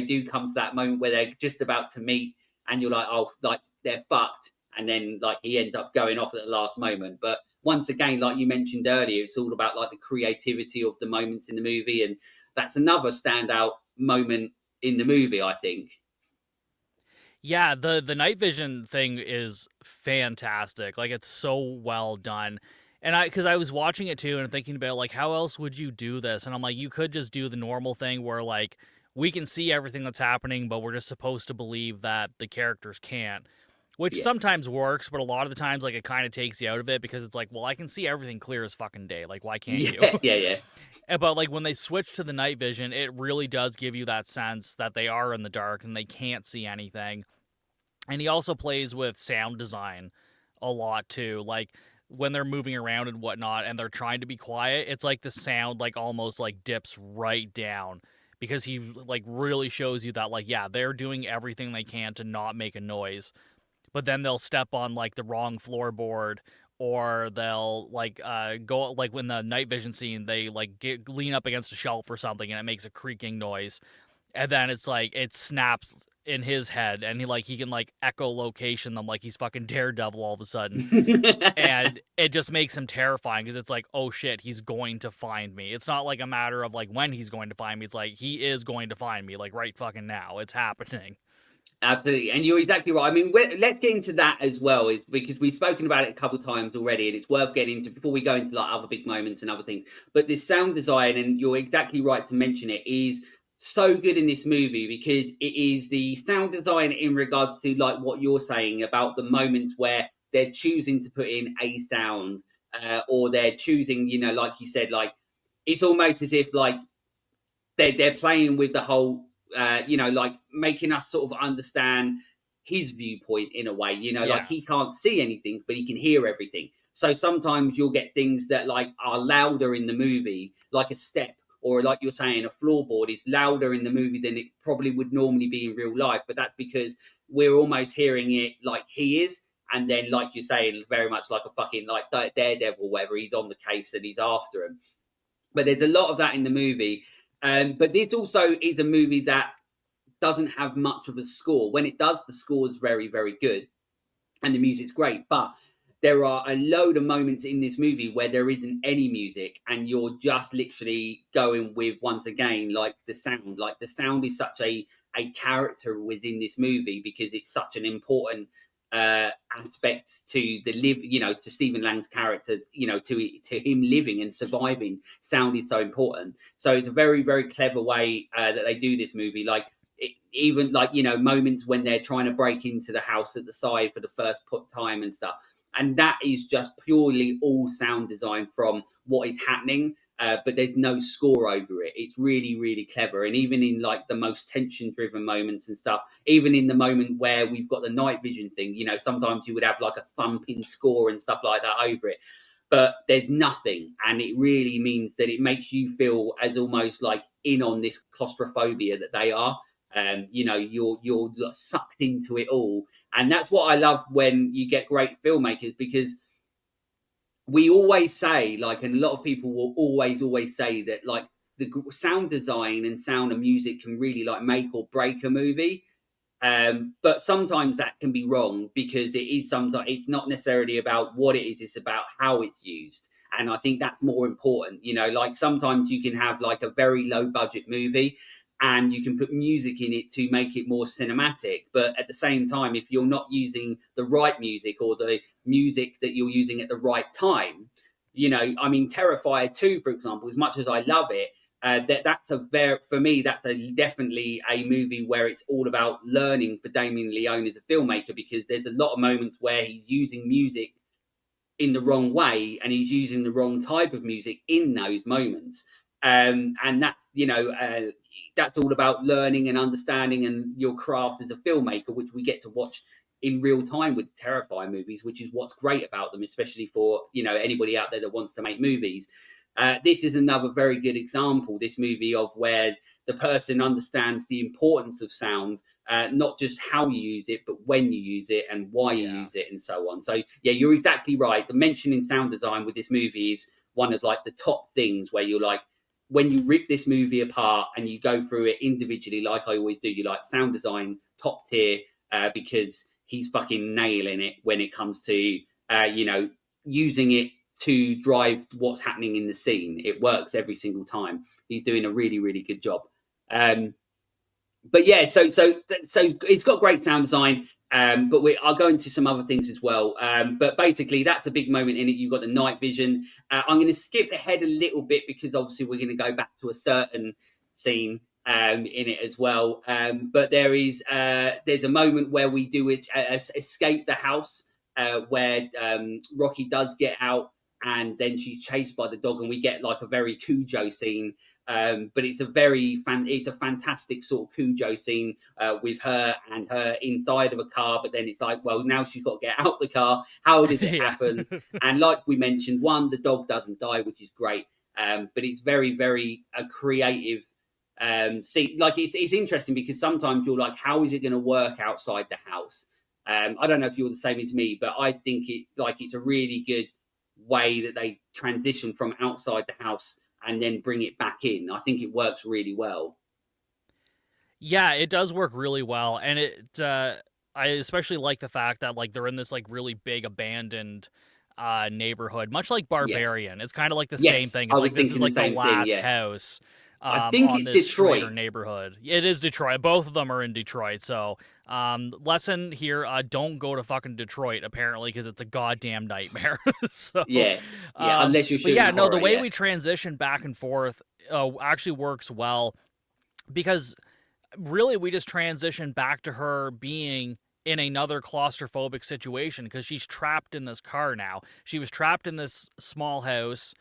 do come to that moment where they're just about to meet, and you're like, oh, like they're fucked. And then like he ends up going off at the last moment. But once again, like you mentioned earlier, it's all about like the creativity of the moments in the movie, and that's another standout moment in the movie, I think. Yeah, the night vision thing is fantastic. Like, it's so well done. And because I was watching it too and thinking about like how else would you do this? And I'm like, you could just do the normal thing where like we can see everything that's happening, but we're just supposed to believe that the characters can't. Which Yeah. sometimes works, but a lot of the times like it kind of takes you out of it because it's like, well, I can see everything clear as fucking day. Like, why can't you? Yeah, yeah. But like when they switch to the night vision, it really does give you that sense that they are in the dark and they can't see anything. And he also plays with sound design a lot too. Like when they're moving around and whatnot and they're trying to be quiet, it's like the sound like almost like dips right down because he like really shows you that like, yeah, they're doing everything they can to not make a noise. But then they'll step on like the wrong floorboard, or they'll like go like when the night vision scene, they like lean up against a shelf or something and it makes a creaking noise, and then it's like it snaps in his head and he can like echolocation them like he's fucking Daredevil all of a sudden, and it just makes him terrifying because it's like, oh shit, he's going to find me. It's not like a matter of like when he's going to find me, it's like he is going to find me like right fucking now. It's happening. Absolutely, and you're exactly right. I mean, let's get into that as well, is because we've spoken about it a couple of times already, and it's worth getting into before we go into like other big moments and other things. But this sound design, and you're exactly right to mention it, is so good in this movie because it is the sound design in regards to like what you're saying about the moments where they're choosing to put in a sound, or they're choosing, like you said, like it's almost as if like they're playing with the whole like making us sort of understand his viewpoint in a way, like Yeah. he can't see anything but he can hear everything. So sometimes you'll get things that like are louder in the movie, like a step, or like you're saying a floorboard is louder in the movie than it probably would normally be in real life, but that's because we're almost hearing it like he is. And then like you're saying, very much like a fucking like Daredevil, whether he's on the case and he's after him. But there's a lot of that in the movie. But this also is a movie that doesn't have much of a score. When it does, the score is very, very good and the music's great. But there are a load of moments in this movie where there isn't any music and you're just literally going with, once again, like the sound. Like the sound is such a character within this movie because it's such an important aspect to the to Stephen Lang's character, to him living and surviving. Sound is so important. So it's a very, very clever way that they do this movie. Like even like moments when they're trying to break into the house at the side for the first time and stuff, and that is just purely all sound design from what is happening. But there's no score over it. It's really, really clever. And even in like the most tension-driven moments and stuff, even in the moment where we've got the night vision thing, sometimes you would have like a thumping score and stuff like that over it. But there's nothing, and it really means that it makes you feel as almost like in on this claustrophobia that they are. You're sucked into it all, and that's what I love when you get great filmmakers, because we always say, like, and a lot of people will always say that, like, the sound design and sound and music can really like make or break a movie. But sometimes that can be wrong because sometimes it's not necessarily about what it is; it's about how it's used. And I think that's more important. Like sometimes you can have like a very low budget movie and you can put music in it to make it more cinematic. But at the same time, if you're not using the right music or the music that you're using at the right time, I mean, Terrifier 2, for example, as much as I love it, that's for me, that's definitely a movie where it's all about learning for Damien Leone as a filmmaker, because there's a lot of moments where he's using music in the wrong way and he's using the wrong type of music in those moments. And that's all about learning and understanding and your craft as a filmmaker, which we get to watch in real time with Terrifying movies, which is what's great about them, especially for anybody out there that wants to make movies. This is another very good example, this movie, of where the person understands the importance of sound, not just how you use it, but when you use it and why you use it, and so on. So yeah, you're exactly right. The mention in sound design with this movie is one of like the top things, where you're like, when you rip this movie apart and you go through it individually, like I always do, you like sound design top tier, because he's fucking nailing it when it comes to using it to drive what's happening in the scene. It works every single time. He's doing a really, really good job. But yeah, so it's got great sound design. But I'll go into some other things as well. But basically, that's a big moment in it. You've got the night vision. I'm going to skip ahead a little bit because obviously we're going to go back to a certain scene in it as well. But there's a moment where we do escape the house, where Rocky does get out, and then she's chased by the dog, and we get like a very Cujo scene. But it's a fantastic sort of Cujo scene, with her inside of a car. But then it's like, well, now she's got to get out the car. How does it happen? And like we mentioned, the dog doesn't die, which is great. But it's very, very creative. See, like it's interesting because sometimes you're like, how is it going to work outside the house? I don't know if you're the same as me, but I think it's a really good way that they transition from outside the house and then bring it back in. I think it works really well. Yeah, it does work really well, and I especially like the fact that like they're in this like really big abandoned neighborhood, much like Barbarian. It's kind of like the same Yes, thing. I It's was like this is thinking the like the same thing. last Yeah, house I think on it's this street or Detroit. neighborhood. It is Detroit. Both of them are in Detroit. So, lesson here: don't go to fucking Detroit apparently because it's a goddamn nightmare. So, Yeah, yeah. Unless you're but shooting yeah, a no, the horror. way Yeah, we transition back and forth actually works well because really we just transition back to her being in another claustrophobic situation because she's trapped in this car now. She was trapped in this small house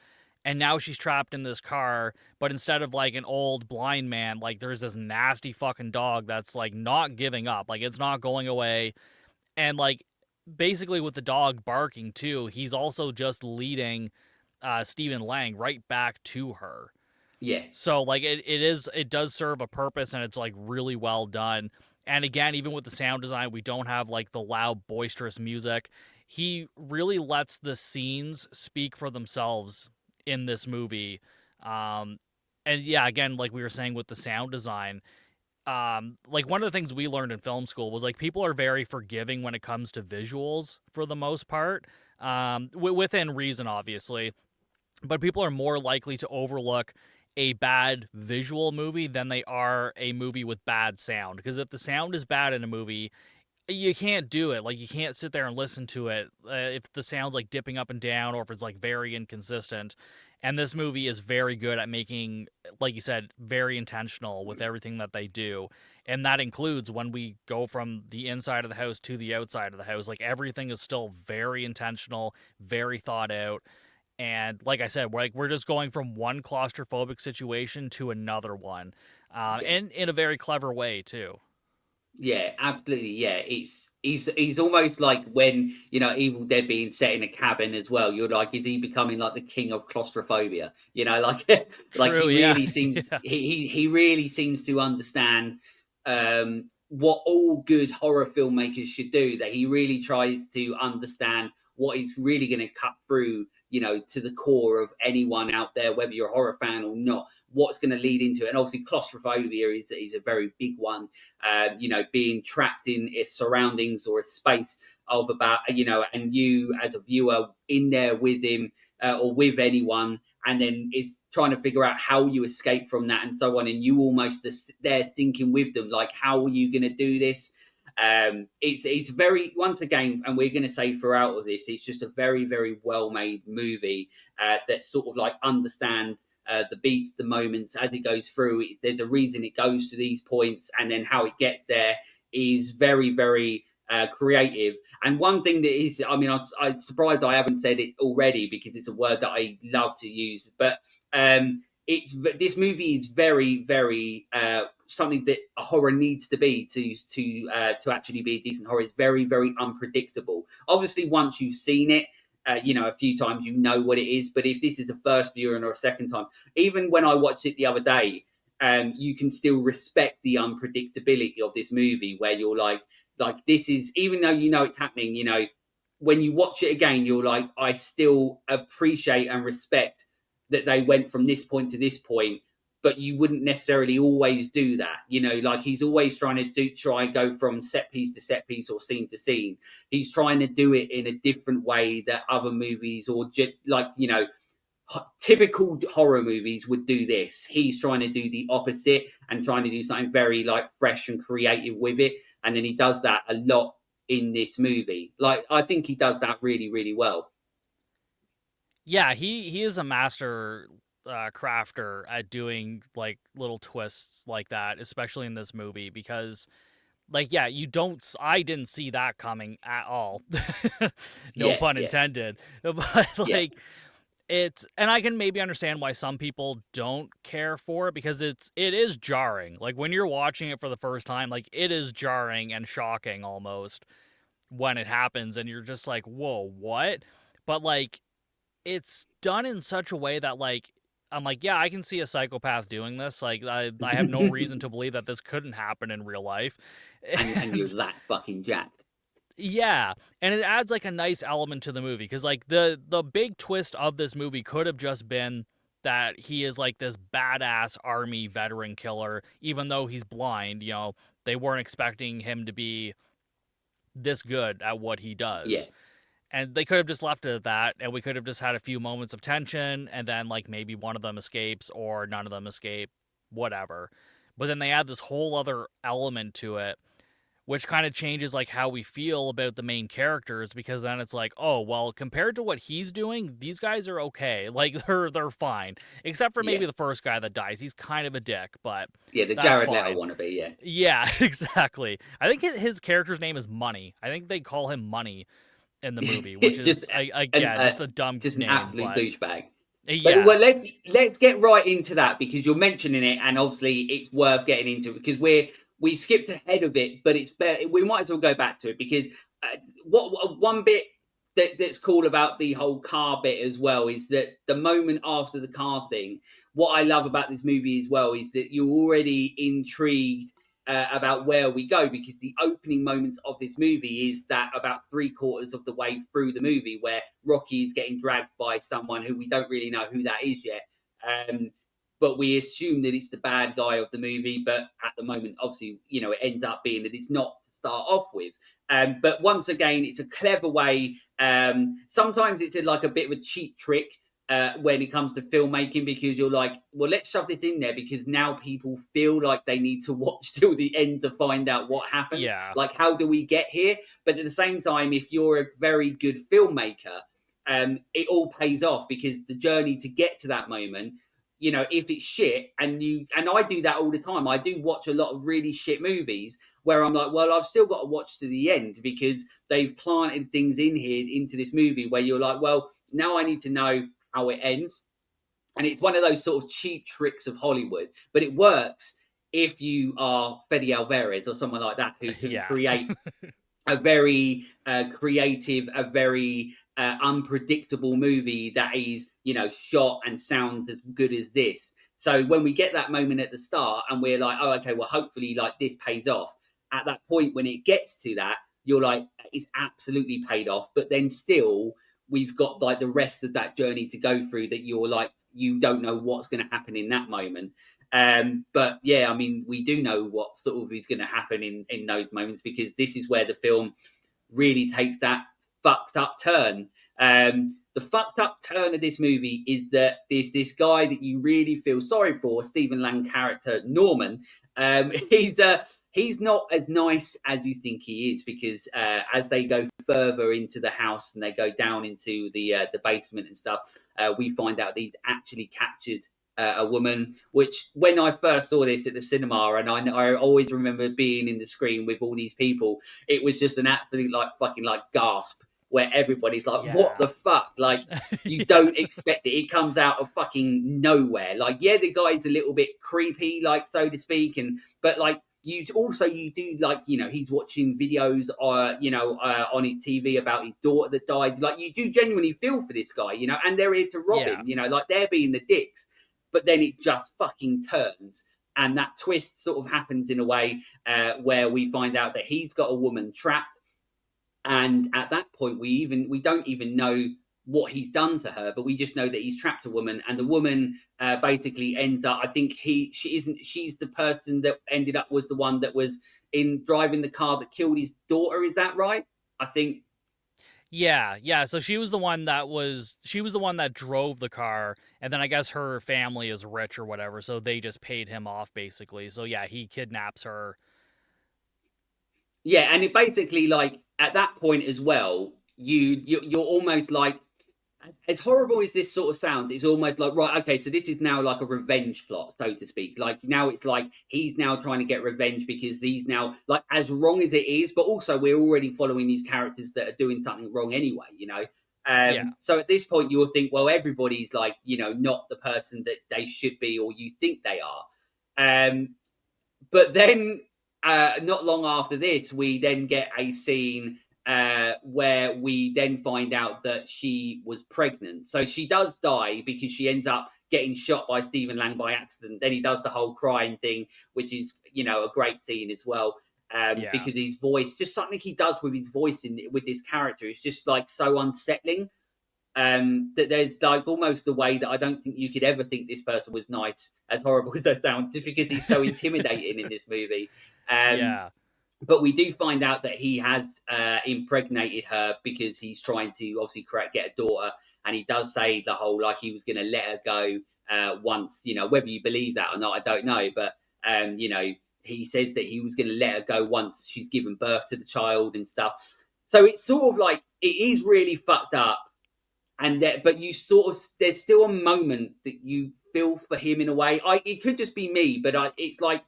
and now she's trapped in this car, but instead of like an old blind man, like there's this nasty fucking dog that's like not giving up. Like it's not going away. And like basically with the dog barking too, he's also just leading Stephen Lang right back to her. yeah, So like it does serve a purpose and it's like really well done. And again, even with the sound design, we don't have like the loud boisterous music. He really lets the scenes speak for themselves in this movie. Um and yeah, again, like we were saying with the sound design, like one of the things we learned in film school was like people are very forgiving when it comes to visuals for the most part. Within reason obviously, but people are more likely to overlook a bad visual movie than they are a movie with bad sound. Because if the sound is bad in a movie, you can't do it. Like you can't sit there and listen to it if the sound's like dipping up and down or if it's like very inconsistent. And this movie is very good at making, like you said, very intentional with everything that they do. And that includes when we go from the inside of the house to the outside of the house. Like everything is still very intentional, very thought out. And like I said, we're just going from one claustrophobic situation to another one, yeah. and in a very clever way too. Yeah, absolutely. Yeah, he's almost like when Evil Dead being set in a cabin as well. You're like, is he becoming like the king of claustrophobia? Like like he True, yeah, really seems yeah, he really seems to understand what all good horror filmmakers should do. That he really tries to understand what is really going to cut through, to the core of anyone out there, whether you're a horror fan or not. What's going to lead into it, and obviously claustrophobia is a very big one. Being trapped in its surroundings or a space of about, and you as a viewer in there with him, or with anyone, and then is trying to figure out how you escape from that and so on. And you almost there thinking with them, like, how are you going to do this? It's very, once again, and we're going to say throughout of this, it's just a very, very well made movie that sort of like understands the beats, the moments as it goes through. There's a reason it goes to these points, and then how it gets there is very, very creative. And one thing that is, I mean, I'm surprised I haven't said it already because it's a word that I love to use, but this movie is very, very something that a horror needs to be to actually be a decent horror. It's very, very unpredictable. Obviously, once you've seen it, a few times, you know what it is. But if this is the first viewing or a second time, even when I watched it the other day, you can still respect the unpredictability of this movie, where you're like this is, even though you know it's happening, when you watch it again, you're like, I still appreciate and respect that they went from this point to this point, but you wouldn't necessarily always do that. Like he's always trying to try and go from set piece to set piece or scene to scene. He's trying to do it in a different way that other movies or typical horror movies would do this. He's trying to do the opposite and trying to do something very like fresh and creative with it. And then he does that a lot in this movie. Like, I think he does that really, really well. Yeah, he is a master crafter at doing like little twists like that, especially in this movie, because like, yeah, I didn't see that coming at all. No pun intended. But like, and I can maybe understand why some people don't care for it, because it is jarring. Like when you're watching it for the first time, like it is jarring and shocking almost when it happens, and you're just like, whoa, what? But like, it's done in such a way that like, I'm like, yeah, I can see a psychopath doing this. Like, I have no reason to believe that this couldn't happen in real life. And you're that fucking jacked. Yeah, and it adds like a nice element to the movie, because like the big twist of this movie could have just been that he is like this badass army veteran killer, even though he's blind. They weren't expecting him to be this good at what he does. Yeah. And they could have just left it at that, and we could have just had a few moments of tension, and then like maybe one of them escapes or none of them escape, whatever. But then they add this whole other element to it, which kind of changes like how we feel about the main characters, because then it's like, oh, well, compared to what he's doing, these guys are okay. Like they're fine, except for maybe the first guy that dies. He's kind of a dick, but yeah, the Jared Leto wannabe. Yeah, exactly. I think his character's name is Money. I think they call him Money in the movie, which is just a dumb just name, an absolute douchebag. Yeah. But, well, let's get right into that, because you're mentioning it, and obviously it's worth getting into, because we skipped ahead of it, but we might as well go back to it, because one bit that's cool about the whole car bit as well is that the moment after the car thing, what I love about this movie as well is that you're already intrigued about where we go, because the opening moments of this movie is that about 3/4 of the way through the movie, where Rocky is getting dragged by someone who we don't really know who that is yet. But we assume that it's the bad guy of the movie. But at the moment, obviously, it ends up being that it's not to start off with. But once again, it's a clever way. Sometimes it's like a bit of a cheap trick when it comes to filmmaking, because you're like, well, let's shove this in there, because now people feel like they need to watch till the end to find out what happens. Yeah. Like, how do we get here? But at the same time, if you're a very good filmmaker, it all pays off, because the journey to get to that moment, if it's shit, and I do that all the time. I do watch a lot of really shit movies where I'm like, well, I've still got to watch to the end, because they've planted things in here into this movie where you're like, well, now I need to know how it ends. And it's one of those sort of cheap tricks of Hollywood, but it works if you are Fede Alvarez or someone like that, who can create a very creative, a very unpredictable movie that is, shot and sounds as good as this. So when we get that moment at the start and we're like, oh, okay, well, hopefully like this pays off. At that point, when it gets to that, you're like, it's absolutely paid off. But then still, we've got like the rest of that journey to go through, that you're like, you don't know what's going to happen in that moment. But yeah, I mean, we do know what sort of is going to happen in those moments, because this is where the film really takes that fucked up turn. The fucked up turn of this movie is that there's this guy that you really feel sorry for, Stephen Lang character Norman. He's not as nice as you think he is, because as they go further into the house and they go down into the basement and stuff, we find out that he's actually captured a woman, which when I first saw this at the cinema, and I always remember being in the screen with all these people, it was just an absolute like fucking like gasp, where everybody's like, what the fuck? Like, you don't expect it. It comes out of fucking nowhere. Like, yeah, the guy's a little bit creepy, like, so to speak, but like, you do like, he's watching videos, on his TV about his daughter that died. Like, you do genuinely feel for this guy, and they're here to rob Yeah. him, like they're being the dicks. But then it just fucking turns, and that twist sort of happens in a way where we find out that he's got a woman trapped, and at that point we don't even know what he's done to her, but we just know that he's trapped a woman, and the woman basically ends up, I think she's the person that ended up was the one that was in driving the car that killed his daughter. Is that right? I think. Yeah. So she was the one that drove the car, and then I guess her family is rich or whatever, so they just paid him off basically. So yeah, he kidnaps her. Yeah, and it basically, like, at that point as well, you're almost like, as horrible as this sort of sounds, it's almost like, right, okay, so this is now like a revenge plot, so to speak. Like, now it's like he's now trying to get revenge because he's now, like, as wrong as it is, but also we're already following these characters that are doing something wrong anyway. Yeah. So at this point you'll think, well, everybody's like, not the person that they should be, or you think they are. But then, not long after this, we then get a scene where we then find out that she was pregnant. So she does die because she ends up getting shot by Stephen Lang by accident. Then he does the whole crying thing, which is, a great scene as well. Yeah. Because his voice, just something he does with his voice with this character, is just like so unsettling. That there's like almost a way that I don't think you could ever think this person was nice, as horrible as that sounds, just because he's so intimidating in this movie. Yeah. But we do find out that he has impregnated her because he's trying to obviously get a daughter, and he does say the whole, like, he was going to let her go once, whether you believe that or not, I don't know, but he says that he was going to let her go once she's given birth to the child and stuff. So it's sort of like, it is really fucked up. But you sort of, there's still a moment that you feel for him in a way. It could just be me, but it's like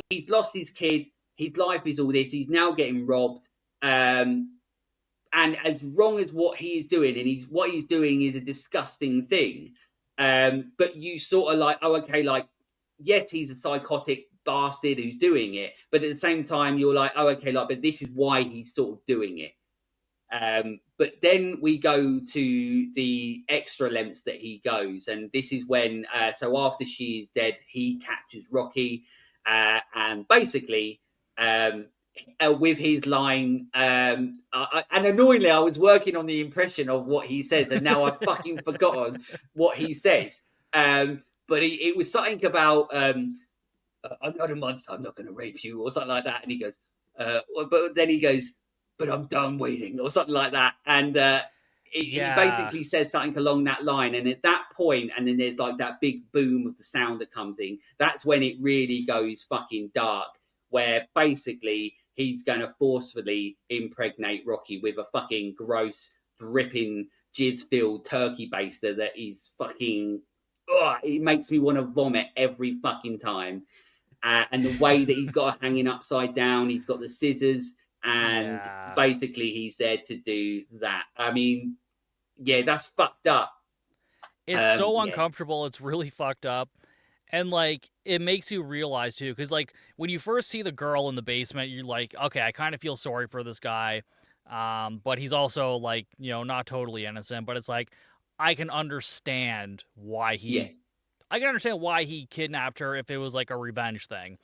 he's lost his kid. His life is all this. He's now getting robbed. And as wrong as what he is doing, and what he's doing is a disgusting thing. But you sort of like, oh, okay, like, yes, he's a psychotic bastard who's doing it, but at the same time, you're like, oh, okay, like, but this is why he's sort of doing it. But then we go to the extra lengths that he goes, and this is when, so after she is dead, he captures Rocky, and basically, with his line, and annoyingly, I was working on the impression of what he says, and now I've fucking forgotten what he says. But it was something about, I'm not a monster, I'm not going to rape you, or something like that, and he goes, but then he goes, but I'm done waiting, or something like that. And he basically says something along that line. And at that point, and then there's like that big boom of the sound that comes in, that's when it really goes fucking dark, where basically he's going to forcefully impregnate Rocky with a fucking gross, dripping, jizz-filled turkey baster that is fucking, it makes me want to vomit every fucking time. And the way that he's got her hanging upside down, he's got the scissors, and basically he's there to do that. I mean, yeah, that's fucked up. It's so uncomfortable. It's really fucked up. And, like, it makes you realize, too, because, like, when you first see the girl in the basement, you're like, okay, I kind of feel sorry for this guy. But he's also, like, not totally innocent. But it's like, I can understand why I can understand why he kidnapped her if it was, like, a revenge thing.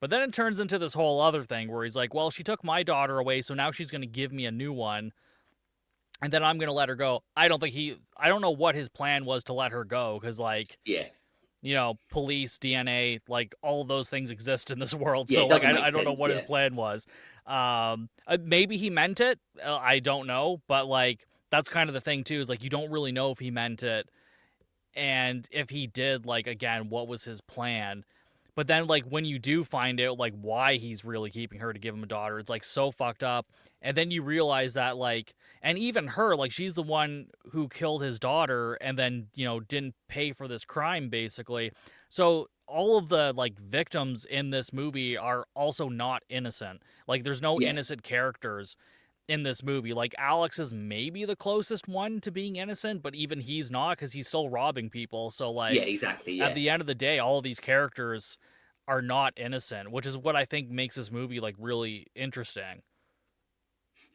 But then it turns into this whole other thing where he's like, well, she took my daughter away, so now she's going to give me a new one, and then I'm going to let her go. I don't know what his plan was to let her go, because, like, police, DNA, like, all of those things exist in this world, so, like, I don't know what his plan was. Maybe he meant it, I don't know, but, like, that's kind of the thing, too, is, like, you don't really know if he meant it, and if he did, like, again, what was his plan? But then, like, when you do find out, like, why he's really keeping her to give him a daughter, it's, like, so fucked up. And then you realize that, like, and even her, like, she's the one who killed his daughter and then, didn't pay for this crime, basically. So all of the, like, victims in this movie are also not innocent. Like, there's no innocent characters in this movie. Like, Alex is maybe the closest one to being innocent, but even he's not, because he's still robbing people. So, like, exactly. At the end of the day, all of these characters are not innocent, which is what I think makes this movie like really interesting.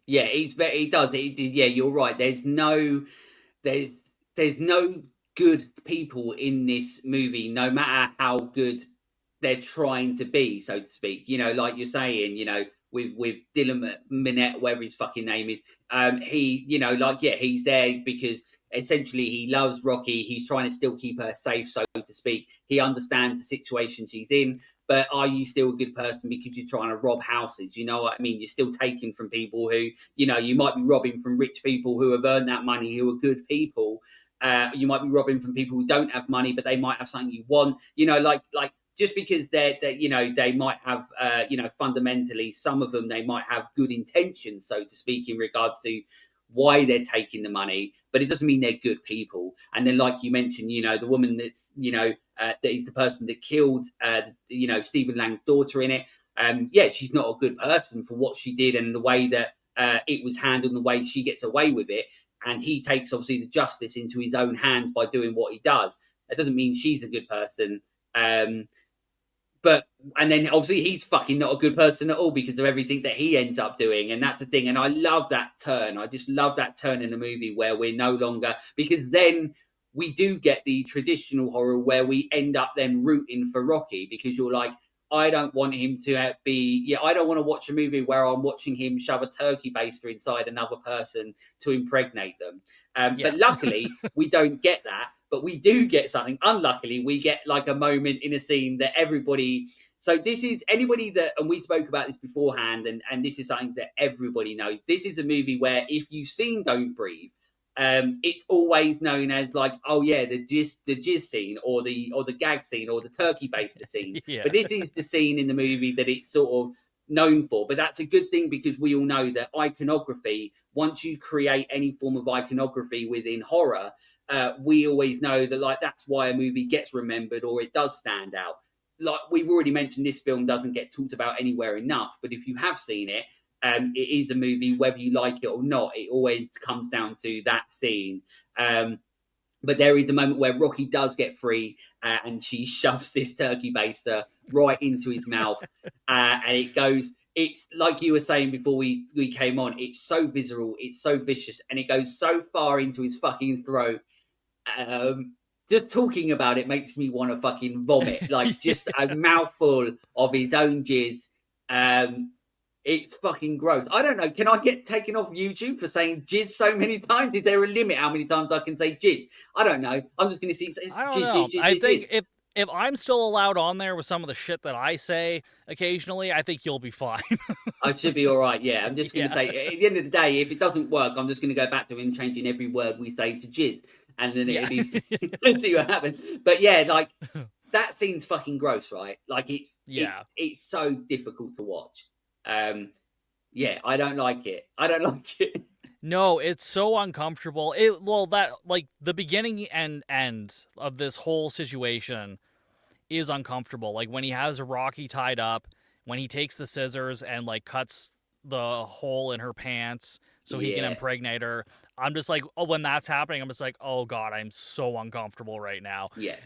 Yeah, he does. Yeah, you're right. There's there's no good people in this movie, no matter how good they're trying to be, so to speak. Like you're saying, with Dylan Minette, whatever his fucking name is, he, he's there because essentially he loves Rocky. He's trying to still keep her safe, so to speak. He understands the situation she's in. But are you still a good person because you're trying to rob houses? You know what I mean? You're still taking from people who, you might be robbing from rich people who have earned that money, who are good people. You might be robbing from people who don't have money, but they might have something you want. Like just because they might have, fundamentally, some of them, they might have good intentions, so to speak, in regards to why they're taking the money, but it doesn't mean they're good people. And then, like you mentioned, the woman that's, that is the person that killed, Stephen Lang's daughter in it. Yeah, she's not a good person for what she did and the way that it was handled and the way she gets away with it. And he takes, obviously, the justice into his own hands by doing what he does. That doesn't mean she's a good person. But and then obviously he's fucking not a good person at all because of everything that he ends up doing, and that's the thing. And I love that turn. I just love that turn in the movie where we're no longer, because then we do get the traditional horror where we end up then rooting for Rocky, because you're like, I don't want him to be. Yeah, I don't want to watch a movie where I'm watching him shove a turkey baster inside another person to impregnate them. But luckily, we don't get that. But we do get something. Unluckily, we get like a moment in a scene that everybody. So this is anybody that, and we spoke about this beforehand, and this is something that everybody knows. This is a movie where if you've seen Don't Breathe, it's always known as like, oh yeah, the jizz scene, or the gag scene, or the turkey baster scene. Yeah. But this is the scene in the movie that it's sort of known for. But that's a good thing, because we all know that iconography, once you create any form of iconography within horror, we always know that, like, that's why a movie gets remembered or it does stand out. Like we've already mentioned, this film doesn't get talked about anywhere enough, but if you have seen it, it is a movie, whether you like it or not. It always comes down to that scene. But there is a moment where Rocky does get free, and she shoves this turkey baster right into his mouth, and it goes. It's like you were saying before we came on. It's so visceral, it's so vicious, and it goes so far into his fucking throat. Just talking about it makes me want to fucking vomit. Like just a mouthful of his own jizz. It's fucking gross. I don't know. Can I get taken off YouTube for saying jizz so many times? Is there a limit how many times I can say jizz? I don't know. I'm just going to see I don't jizz, know. jizz, jizz, I jizz, think jizz. if I'm still allowed on there with some of the shit that I say occasionally, I think you'll be fine. I should be all right. Yeah, I'm just going to say, at the end of the day, if it doesn't work, I'm just going to go back to him changing every word we say to jizz, and then Yeah. it'll see what happens. But yeah, like that scene's fucking gross, right? Like it's so difficult to watch. Yeah, I don't like it. I don't like it. No, it's so uncomfortable. That like the beginning and end of this whole situation is uncomfortable. Like when he has Rocky tied up, when he takes the scissors and like cuts the hole in her pants so he can Yeah, impregnate her. I'm just like, oh, when that's happening, I'm just like, oh god, I'm so uncomfortable right now. yeah,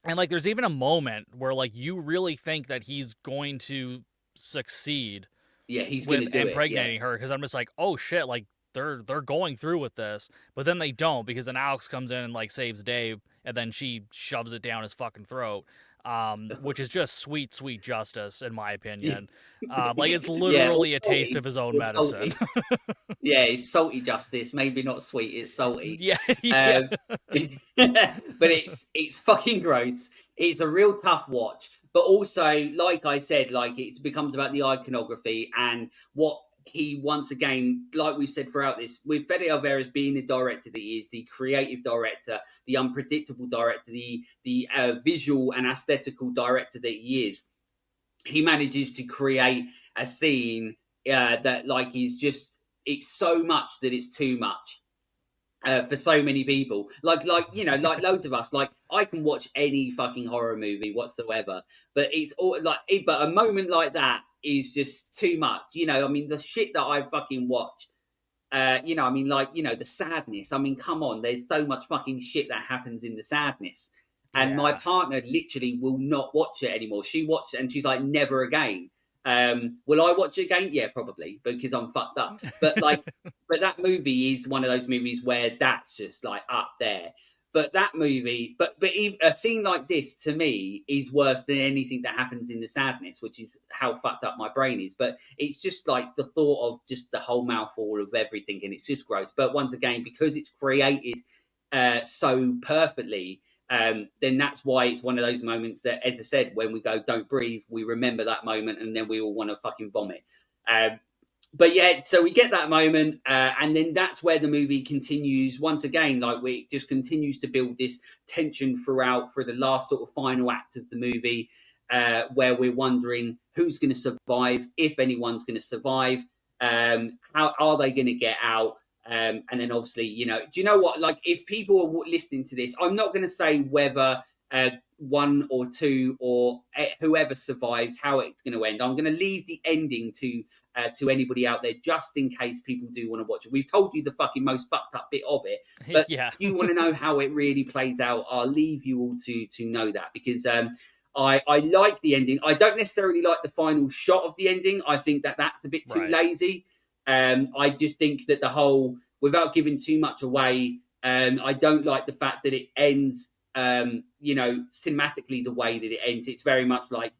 And like there's even a moment where like you really think that he's going to succeed yeah. He's going with to do it. Yeah, impregnating her, because I'm just like, oh shit, like they're going through with this, but then they don't, because then Alex comes in and like saves Dave, and then she shoves it down his fucking throat, which is just sweet justice in my yeah, opinion. Like it's yeah. Or literally a taste of salty, his own or medicine. salty. Yeah, it's salty justice. Maybe not sweet. It's salty. Yeah, yeah. Um, but it's fucking gross. It's a real tough watch. But also, like I said, like it becomes about the iconography and what he, once again, like we've said throughout this, with Fede Alvarez being the director that he is, the creative director, the unpredictable director, the visual and aesthetical director that he is, he manages to create a scene that like is just, it's so much that it's too much. For so many people, like like loads of us, like I can watch any fucking horror movie whatsoever, but it's all like, but a moment like that is just too much. I mean, the shit that I fucking watched. I mean, like, the sadness. I mean, come on, there's so much fucking shit that happens in the sadness. And my Yeah. partner literally will not watch it anymore. She watched it and she's like, never again. Will I watch it again? Yeah, probably, because I'm fucked up. But that movie is one of those movies where that's just like up there. But that movie, but even, a scene like this to me is worse than anything that happens in The Sadness, which is how fucked up my brain is. But it's just like the thought of just the whole mouthful of everything, and it's just gross. But once again, because it's created so perfectly, then that's why it's one of those moments that, as I said, when we go "Don't breathe," we remember that moment, and then we all want to fucking vomit. But yeah, so we get that moment, and then that's where the movie continues once again. Like, we just continues to build this tension throughout for the last sort of final act of the movie, where we're wondering who's going to survive, if anyone's going to survive, how are they going to get out. And then obviously, do you know what? Like, if people are listening to this, I'm not going to say whether one or two or whoever survives, how it's going to end. I'm going to leave the ending to anybody out there, just in case people do want to watch it. We've told you the fucking most fucked up bit of it, but Yeah. if you want to know how it really plays out, I'll leave you all to know that, because I like the ending. I don't necessarily like the final shot of the ending. I think that's a bit too lazy. I just think that the whole, without giving too much away, I don't like the fact that it ends, cinematically the way that it ends. It's very much like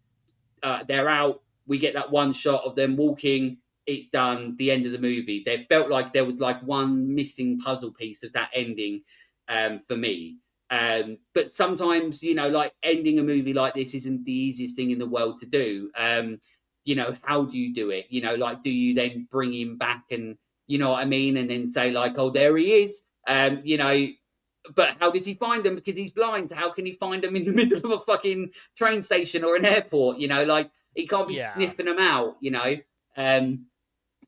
they're out. We get that one shot of them walking. It's done. The end of the movie. There felt like there was like one missing puzzle piece of that ending for me. But sometimes, like ending a movie like this isn't the easiest thing in the world to do. How do you do it? Like, do you then bring him back and, you know what I mean? And then say like, oh, there he is. But how does he find them? Because he's blind. How can he find them in the middle of a fucking train station or an airport? Like, he can't be sniffing them out,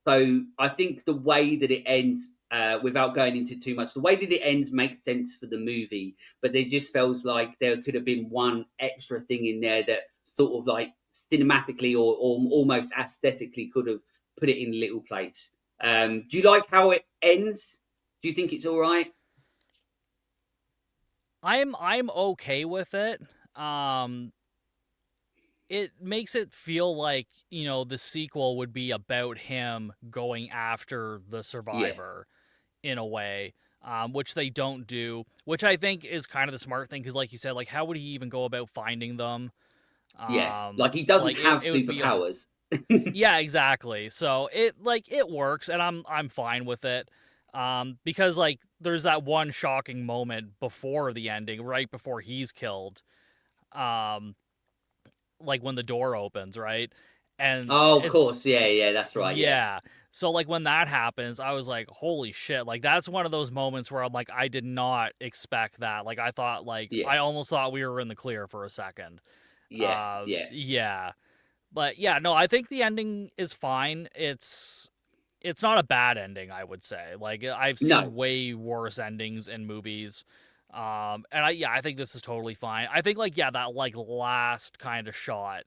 So I think the way that it ends, without going into too much, the way that it ends makes sense for the movie, but there just feels like there could have been one extra thing in there that sort of like cinematically or almost aesthetically could have put it in a little place. Do you like how it ends? Do you think it's all right? I'm okay with it. It makes it feel like, the sequel would be about him going after the survivor in a way, which they don't do, which I think is kind of the smart thing, because like you said, like, how would he even go about finding them? Like, he doesn't Like, have it would be superpowers. yeah, exactly. So it works, and I'm fine with it. Because like there's that one shocking moment before the ending, right before he's killed. Like when the door opens, right? And Oh, of it's course. Yeah, that's right. Yeah. yeah. So like when that happens, I was like, holy shit. Like that's one of those moments where I'm like, I did not expect that. Like I thought, like Yeah. I almost thought we were in the clear for a second. Yeah. Yeah. But yeah, no, I think the ending is fine. It's not a bad ending, I would say. Like I've No. seen way worse endings in movies. And I think this is totally fine. I think like that like last kind of shot,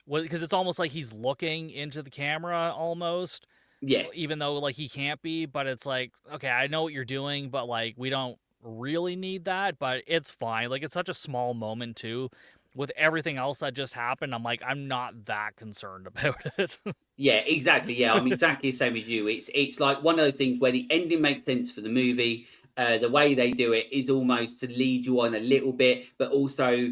because it's almost like he's looking into the camera almost, Yeah. even though like he can't be, but it's like, okay, I know what you're doing, but like we don't really need that, but it's fine. Like it's such a small moment too. With everything else that just happened, I'm like, I'm not that concerned about it. Yeah, exactly. Yeah, I'm exactly the same as you. It's like one of those things where the ending makes sense for the movie. The way they do it is almost to lead you on a little bit, but also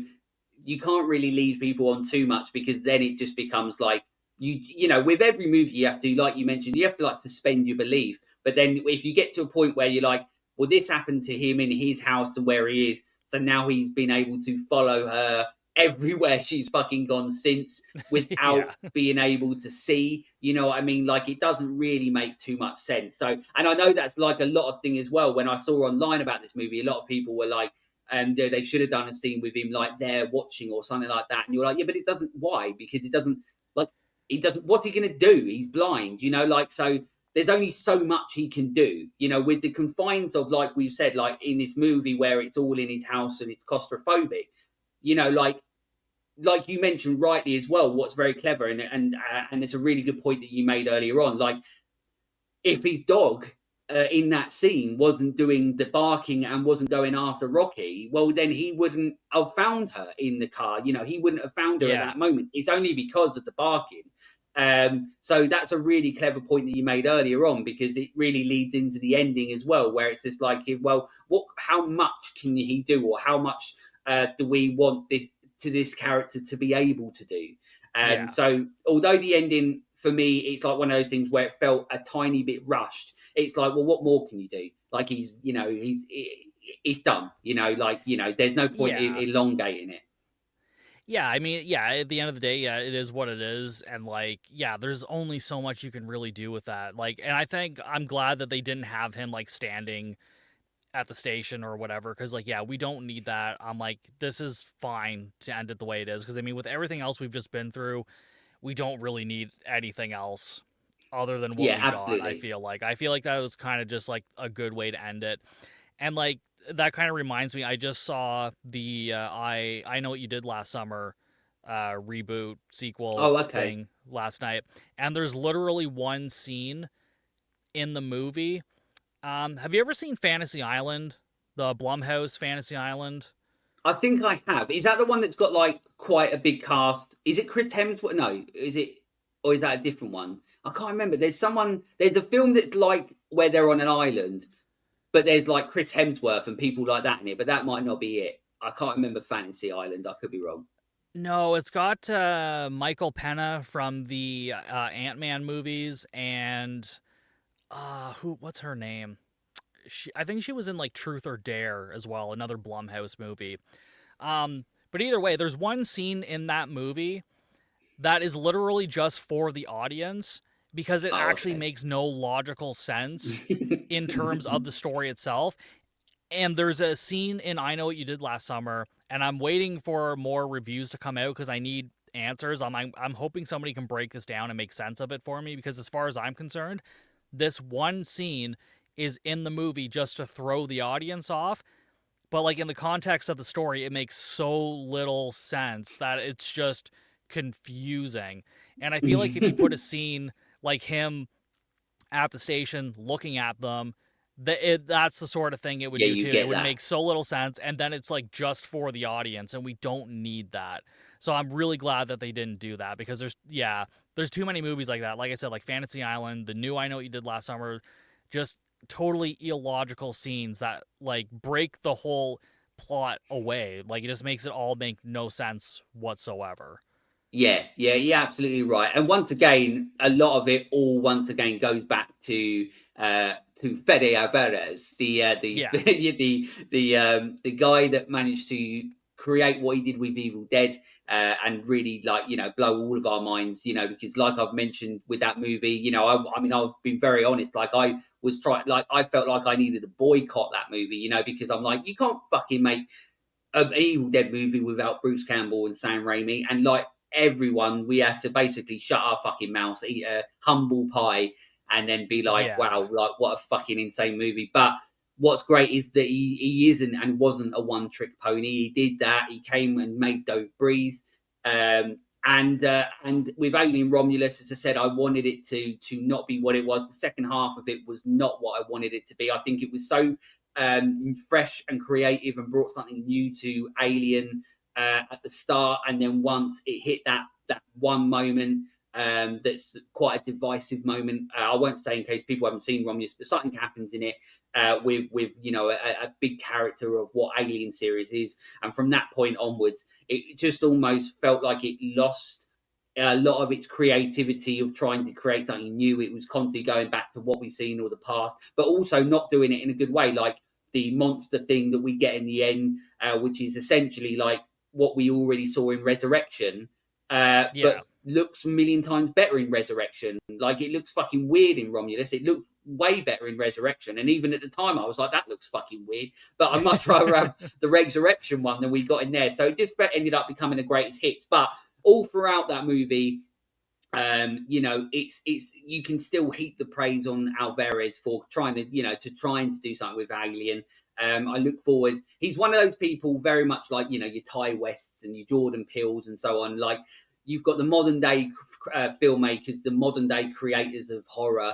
you can't really lead people on too much, because then it just becomes like with every movie you have to, like you mentioned, you have to like suspend your belief. But then if you get to a point where you're like, well, this happened to him in his house and where he is, so now he's been able to follow her everywhere she's fucking gone since without being able to see, you know what I mean? Like, it doesn't really make too much sense. So, and I know that's like a lot of thing as well. When I saw online about this movie, a lot of people were like, they should have done a scene with him like there watching or something like that. And you're like, yeah, but it doesn't. Why? Because it doesn't, like, he doesn't. What's he going to do? He's blind, like, so there's only so much he can do, with the confines of, like we've said, like in this movie where it's all in his house and it's claustrophobic, like you mentioned rightly as well. What's very clever, and it's a really good point that you made earlier on. Like, if his dog in that scene wasn't doing the barking and wasn't going after Rocky, well, then he wouldn't have found her in the car. He wouldn't have found her at Yeah. that moment. It's only because of the barking. So that's a really clever point that you made earlier on, because it really leads into the ending as well, where it's just like, well, how much can he do, or how much do we want this character to be able to do? Yeah. So although the ending for me, it's like one of those things where it felt a tiny bit rushed. It's like, well, what more can you do? Like he's done. There's no point in Yeah. elongating it. Yeah, I mean, yeah, at the end of the day, yeah, it is what it is. And like, yeah, there's only so much you can really do with that. Like, and I think I'm glad that they didn't have him like standing at the station or whatever, because like, yeah, we don't need that. I'm like, this is fine to end it the way it is, because I mean, with everything else we've just been through, we don't really need anything else other than what Yeah, we got. I absolutely. feel like that was kind of just like a good way to end it. And like, that kind of reminds me, I just saw the I Know What You Did Last Summer reboot sequel Oh, okay. thing last night, and there's literally one scene in the movie. Have you ever seen Fantasy Island, the Blumhouse Fantasy Island? I think I have. Is that the one that's got like quite a big cast? Is it Chris Hemsworth? No, is it, or is that a different one? I can't remember. There's someone. There's a film that's like where they're on an island, but there's like Chris Hemsworth and people like that in it. But that might not be it. I can't remember Fantasy Island. I could be wrong. No, it's got Michael Pena from the Ant-Man movies, and what's her name? I think she was in like Truth or Dare as well, another Blumhouse movie. But either way, there's one scene in that movie that is literally just for the audience, because it Oh, actually okay. makes no logical sense in terms of the story itself. And there's a scene in I Know What You Did Last Summer, and I'm waiting for more reviews to come out because I need answers. I'm hoping somebody can break this down and make sense of it for me, because as far as I'm concerned, this one scene is in the movie just to throw the audience off, but like in the context of the story, it makes so little sense that it's just confusing. And I feel like if you put a scene like him at the station looking at them, that's the sort of thing it would Yeah, do you too. It get would that. make so little sense, and then it's like just for the audience, and we don't need that. So I'm really glad that they didn't do that, because there's too many movies like that. Like I said, like Fantasy Island, the new I Know What You Did Last Summer, just totally illogical scenes that like break the whole plot away. Like it just makes it all make no sense whatsoever. Yeah, you're absolutely right. And once again, a lot of it all once again goes back to Fede Alvarez, the Yeah, the guy that managed to create what he did with Evil Dead, and really like blow all of our minds. Because like I've mentioned with that movie, I mean I've been very honest. Like I felt like I needed to boycott that movie. Because I'm like, you can't fucking make an Evil Dead movie without Bruce Campbell and Sam Raimi, and like everyone, we had to basically shut our fucking mouths, eat a humble pie, and then be like, yeah, "Wow, like what a fucking insane movie!" But what's great is that he isn't and wasn't a one trick pony. He did that. He came and made Don't Breathe. And with Alien Romulus, as I said, I wanted it to not be what it was. The second half of it was not what I wanted it to be. I think it was so fresh and creative and brought something new to Alien at the start, and then once it hit that one moment, that's quite a divisive moment. I won't say in case people haven't seen Romulus, but something happens in it with a big character of what Alien series is, and from that point onwards, it just almost felt like it lost a lot of its creativity of trying to create something new. It was constantly going back to what we've seen or the past, but also not doing it in a good way, like the monster thing that we get in the end, which is essentially like what we already saw in Resurrection, yeah. but looks a million times better in Resurrection. Like it looks fucking weird in Romulus. It looked way better in Resurrection, and even at the time, I was like, that looks fucking weird. But I'd much rather have the Resurrection one than we got in there. So it just ended up becoming the greatest hits. But all throughout that movie, it's you can still heap the praise on Alvarez for trying to do something with Alien. I look forward. He's one of those people very much like your Ty Wests and your Jordan Peels and so on. Like you've got the modern day filmmakers, the modern day creators of horror.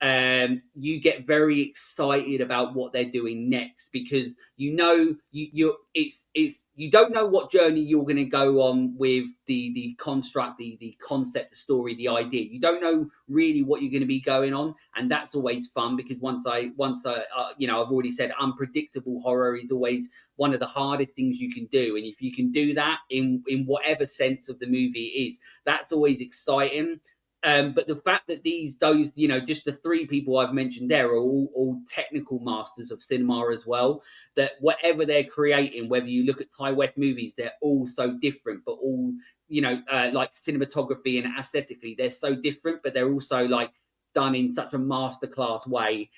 you get very excited about what they're doing next, because you don't know what journey you're going to go on with the construct, the concept, the story, the idea. You don't know really what you're going to be going on, and that's always fun, because once I I've already said, unpredictable horror is always one of the hardest things you can do, and if you can do that in whatever sense of the movie it is, that's always exciting. But the fact that just the three people I've mentioned there are all technical masters of cinema as well, that whatever they're creating, whether you look at Ty West movies, they're all so different, but all, like cinematography and aesthetically, they're so different, but they're also like done in such a masterclass way.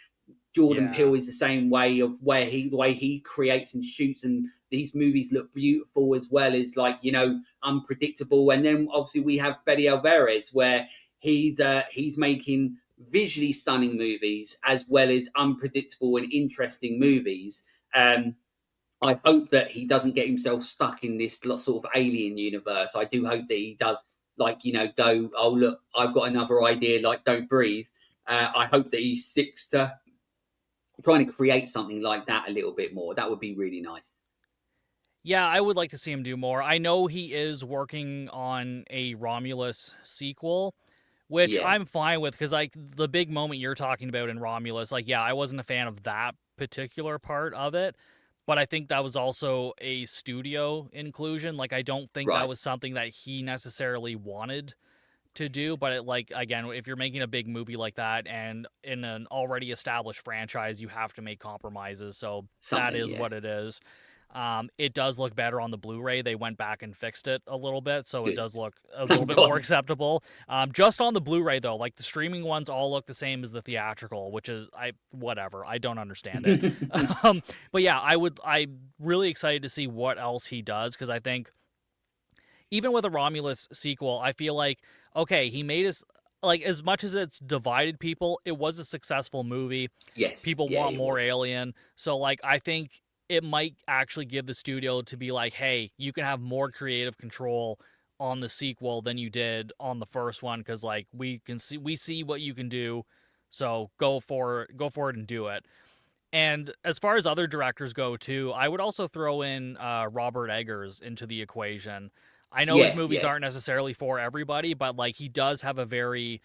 Jordan Peele is the same way, of the way he creates and shoots, and these movies look beautiful as well as, like, unpredictable. And then obviously we have Fede Alvarez, where he's making visually stunning movies as well as unpredictable and interesting movies. I hope that he doesn't get himself stuck in this sort of alien universe. I do hope that he does, go, oh look, I've got another idea, like Don't Breathe. I hope that he sticks to trying to create something like that a little bit more. That would be really nice. Yeah, I would like to see him do more. I know he is working on a Romulus sequel, which I'm fine with, because like the big moment you're talking about in Romulus, like, yeah, I wasn't a fan of that particular part of it, but I think that was also a studio inclusion. Like, I don't think that was something that he necessarily wanted to do, but like, again, if you're making a big movie like that and in an already established franchise, you have to make compromises. So that is what it is. It does look better on the Blu-ray. They went back and fixed it a little bit, so it does look a little bit more acceptable. Just on the Blu-ray though, like the streaming ones all look the same as the theatrical, which is whatever. I don't understand it. But yeah, I'm really excited to see what else he does, because I think even with a Romulus sequel, I feel like, okay, he made us, like, as much as it's divided people, it was a successful movie. Yes. People want more Alien. So, like, I think it might actually give the studio to be like, hey, you can have more creative control on the sequel than you did on the first one, because, like, we see what you can do. So go for it and do it. And as far as other directors go too, I would also throw in Robert Eggers into the equation. I know his movies aren't necessarily for everybody, but like, he does have a very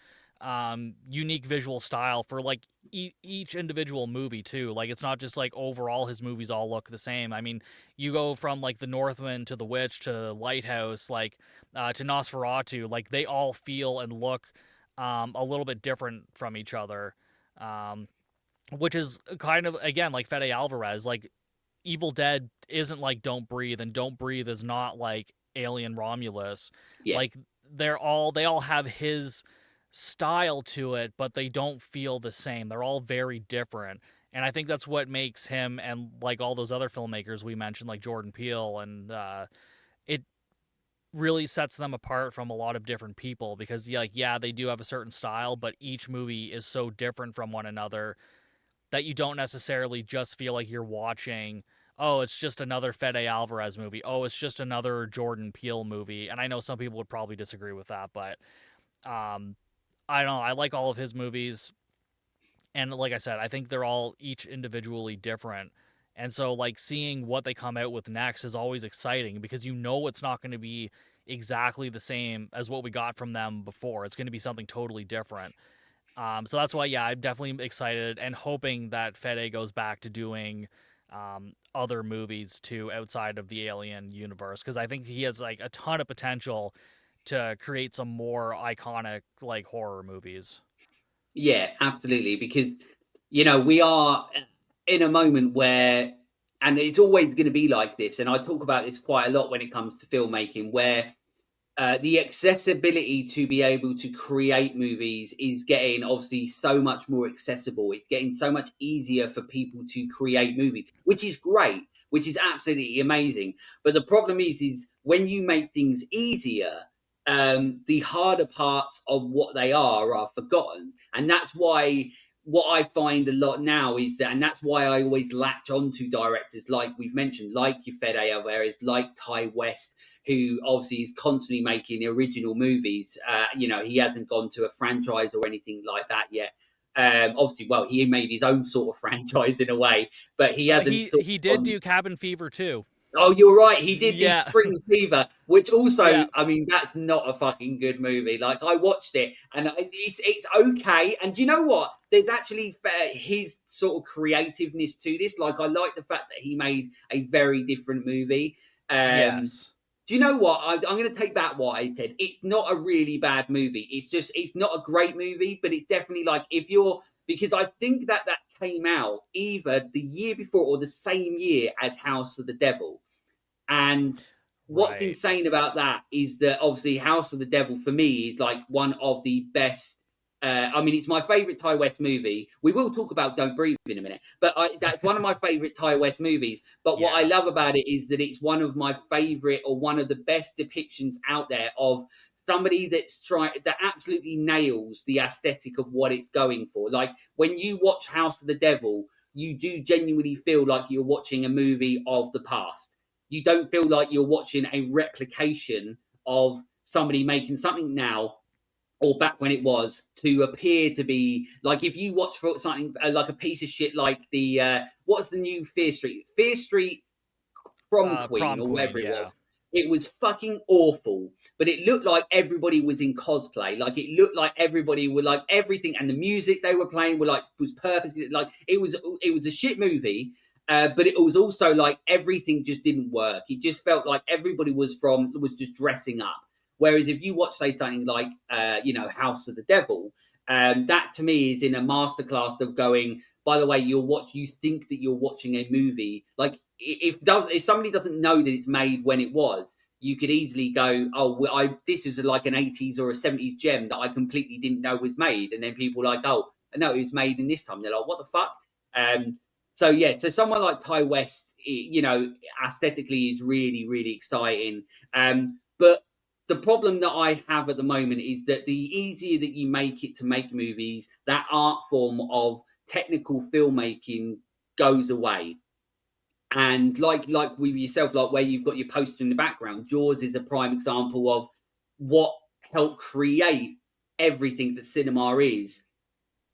unique visual style for like each individual movie too. Like, it's not just like overall his movies all look the same. I mean, you go from like The Northman to The Witch to Lighthouse, like to Nosferatu, like they all feel and look a little bit different from each other. Which is kind of, again, like Fede Alvarez. Like, Evil Dead isn't like Don't Breathe, and Don't Breathe is not like Alien Romulus. Like, they all have his style to it, but they don't feel the same. They're all very different. And I think that's what makes him, and like all those other filmmakers we mentioned, like Jordan Peele, and it really sets them apart from a lot of different people, because they do have a certain style, but each movie is so different from one another that you don't necessarily just feel like you're watching, oh, it's just another Fede Alvarez movie. Oh, it's just another Jordan Peele movie. And I know some people would probably disagree with that, but I don't know. I like all of his movies. And like I said, I think they're all each individually different. And so, like, seeing what they come out with next is always exciting, because you know it's not going to be exactly the same as what we got from them before. It's going to be something totally different. So that's why, I'm definitely excited and hoping that Fede goes back to doing other movies too outside of the Alien universe, because I think he has like a ton of potential to create some more iconic like horror movies. Yeah, absolutely. Because, we are in a moment where, and it's always going to be like this, and I talk about this quite a lot when it comes to filmmaking, where the accessibility to be able to create movies is getting obviously so much more accessible. It's getting so much easier for people to create movies, which is great, which is absolutely amazing. But the problem is when you make things easier, the harder parts of what they are forgotten. And that's why what I find a lot now is that, and that's why I always latch on to directors like we've mentioned, like your Fede Alvarez, like Ty West, who obviously is constantly making original movies. He hasn't gone to a franchise or anything like that yet. Obviously, well, he made his own sort of franchise in a way, but he hasn't sort He of did do Cabin Fever too. Oh, you're right. He did do Yeah, Spring Fever, which also, yeah, I mean, that's not a fucking good movie. Like, I watched it, and it's okay. And do you know what? There's actually his sort of creativeness to this. Like, I like the fact that he made a very different movie. yes, Do you know what? I'm going to take back what I said. It's not a really bad movie. It's just, it's not a great movie, but it's definitely like if you're, because I think that that came out either the year before or the same year as House of the Devil. And what's right. insane about that is that obviously House of the Devil for me is like one of the best. I mean, it's my favorite Ty West movie. We will talk about Don't Breathe in a minute, but that's one of my favorite Ty West movies. But what I Yeah, love about it is that it's one of my favorite or one of the best depictions out there of somebody that absolutely nails the aesthetic of what it's going for. Like when you watch House of the Devil, you do genuinely feel like you're watching a movie of the past. You don't feel like you're watching a replication of somebody making something now or back when it was to appear to be like if you watch for something like a piece of shit like the what's the new Fear Street Prom Queen Prom or Queen. whatever it Yeah, was. It was fucking awful, but it looked like everybody was in cosplay. Like it looked like everybody were like everything, and the music they were playing were like was purposely like it was a shit movie. But it was also like everything just didn't work. It just felt like everybody was just dressing up. Whereas if you watch say something like House of the Devil, that to me is in a masterclass of going. By the way, you think that you're watching a movie like if somebody doesn't know that it's made when it was, you could easily go, oh, well, this is like an 80s or a 70s gem that I completely didn't know was made, and then people are like, oh, no, it was made in this time. They're like, what the fuck? So yeah, so someone like Ty West, aesthetically is really really exciting. But the problem that I have at the moment is that the easier that you make it to make movies, that art form of technical filmmaking goes away. And like with yourself, like where you've got your poster in the background, Jaws is a prime example of what helped create everything that cinema is,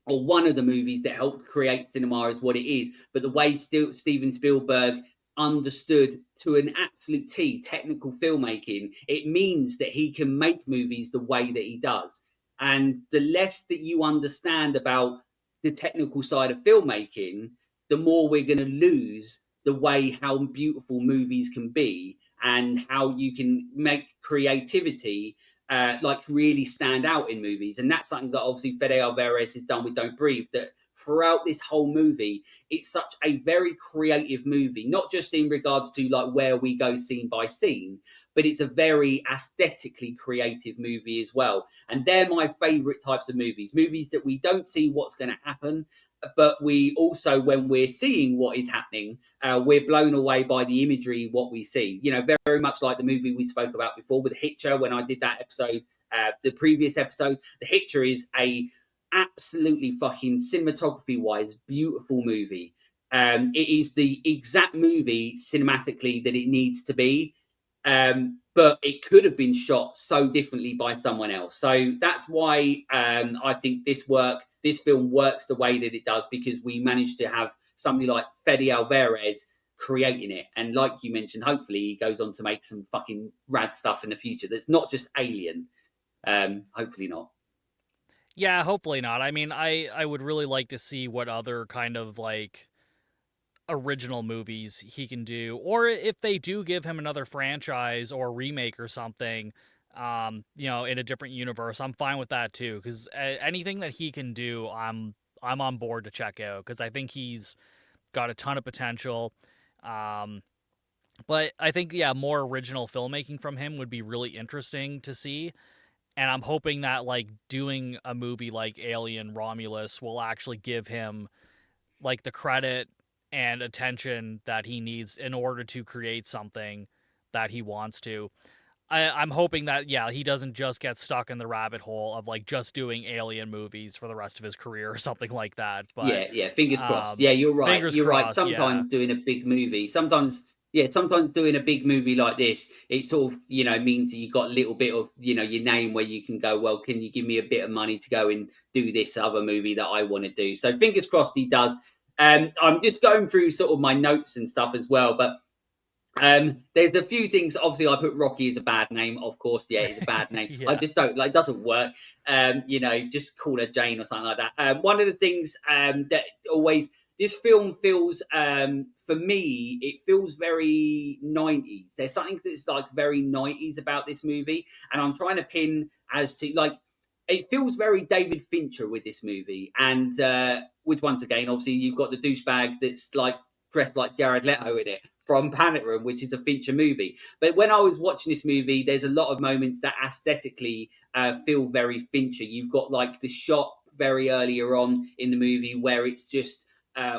or one of the movies that helped create cinema is what it is. But the way Steven Spielberg understood to an absolute T technical filmmaking, it means that he can make movies the way that he does. And the less that you understand about the technical side of filmmaking, the more we're going to lose the way how beautiful movies can be and how you can make creativity like really stand out in movies. And that's something that obviously Fede Alvarez has done with Don't Breathe, that throughout this whole movie, it's such a very creative movie, not just in regards to like where we go scene by scene, but it's a very aesthetically creative movie as well. And they're my favorite types of movies that we don't see what's going to happen, but we also, when we're seeing what is happening, we're blown away by the imagery, what we see. You know, very, very much like the movie we spoke about before with Hitcher. When I did that episode, the previous episode, the Hitcher is a absolutely fucking cinematography wise beautiful movie. It is the exact movie cinematically that it needs to be. But it could have been shot so differently by someone else. So that's why I think this film works the way that it does, because we managed to have somebody like Fede Alvarez creating it. And like you mentioned, hopefully he goes on to make some fucking rad stuff in the future that's not just Alien. Hopefully not. yeah. Hopefully not. I mean, I would really like to see what other kind of like original movies he can do, or if they do give him another franchise or remake or something, in a different universe, I'm fine with that too. Because anything that he can do, I'm on board to check out, because I think he's got a ton of potential. Um, but I think more original filmmaking from him would be really interesting to see. And I'm hoping that like doing a movie like Alien Romulus will actually give him like the credit and attention that he needs in order to create something that he wants to. I'm hoping that he doesn't just get stuck in the rabbit hole of like just doing alien movies for the rest of his career or something like that. But Yeah, yeah. Fingers crossed. Yeah, you're right. fingers You're right. crossed. Yeah, Sometimes doing a big movie, sometimes, yeah, sometimes doing a big movie like this, it sort of, means that you've got a little bit of, your name where you can go, well, can you give me a bit of money to go and do this other movie that I want to do? So fingers crossed he does. I'm just going through sort of my notes and stuff as well, but there's a few things. Obviously, I put Rocky as a bad name. Of course, yeah, it's a bad name. Yeah. I just don't like. It doesn't work. Just call her Jane or something like that. One of the things that always this film feels for me, it feels very 90s. There's something that's like very 90s about this movie, and I'm trying to pin as to like. It feels very David Fincher with this movie, and with once again, obviously, you've got the douchebag that's like dressed like Jared Leto in it from Panic Room, which is a Fincher movie. But when I was watching this movie, there's a lot of moments that aesthetically feel very Fincher. You've got like the shot very earlier on in the movie where it's just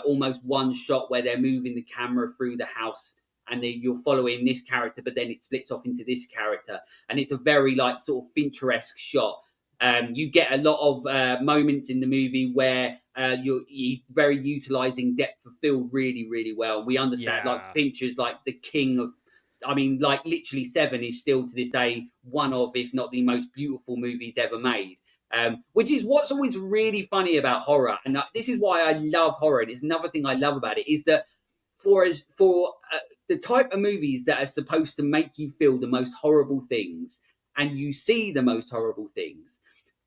almost one shot where they're moving the camera through the house and you're following this character, but then it splits off into this character. And it's a very like sort of Fincher-esque shot. You get a lot of moments in the movie where you're very utilizing depth of field really, really well. We understand like Fincher's like the king of, I mean, like literally Seven is still to this day one of, if not the most beautiful movies ever made. Which is what's always really funny about horror, and this is why I love horror. And it's another thing I love about it is that for the type of movies that are supposed to make you feel the most horrible things, and you see the most horrible things.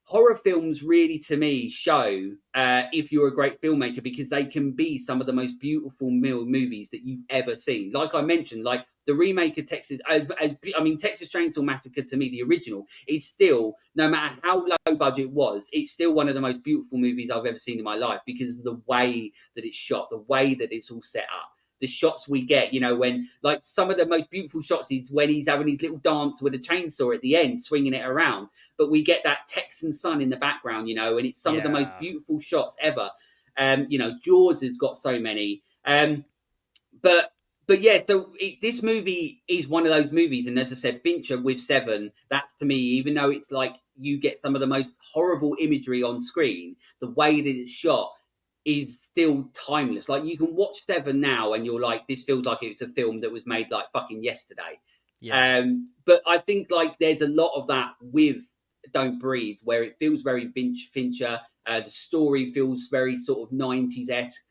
Horror films really, to me, show if you're a great filmmaker because they can be some of the most beautiful movies that you've ever seen. Like I mentioned, like the remake of Texas, Texas Chainsaw Massacre, to me, the original, is still, no matter how low budget it was, it's still one of the most beautiful movies I've ever seen in my life because of the way that it's shot, the way that it's all set up. The shots we get, when like some of the most beautiful shots is when he's having his little dance with a chainsaw at the end, swinging it around. But we get that Texan sun in the background, and it's some of the most beautiful shots ever. Jaws has got so many. But yeah, so this movie is one of those movies, and as I said, Fincher with Seven, that's to me, even though it's like you get some of the most horrible imagery on screen, the way that it's shot is still timeless. Like you can watch Seven now and you're like, this feels like it's a film that was made like fucking yesterday. But I think like there's a lot of that with Don't Breathe where it feels very Fincher. The story feels very sort of 90s-esque.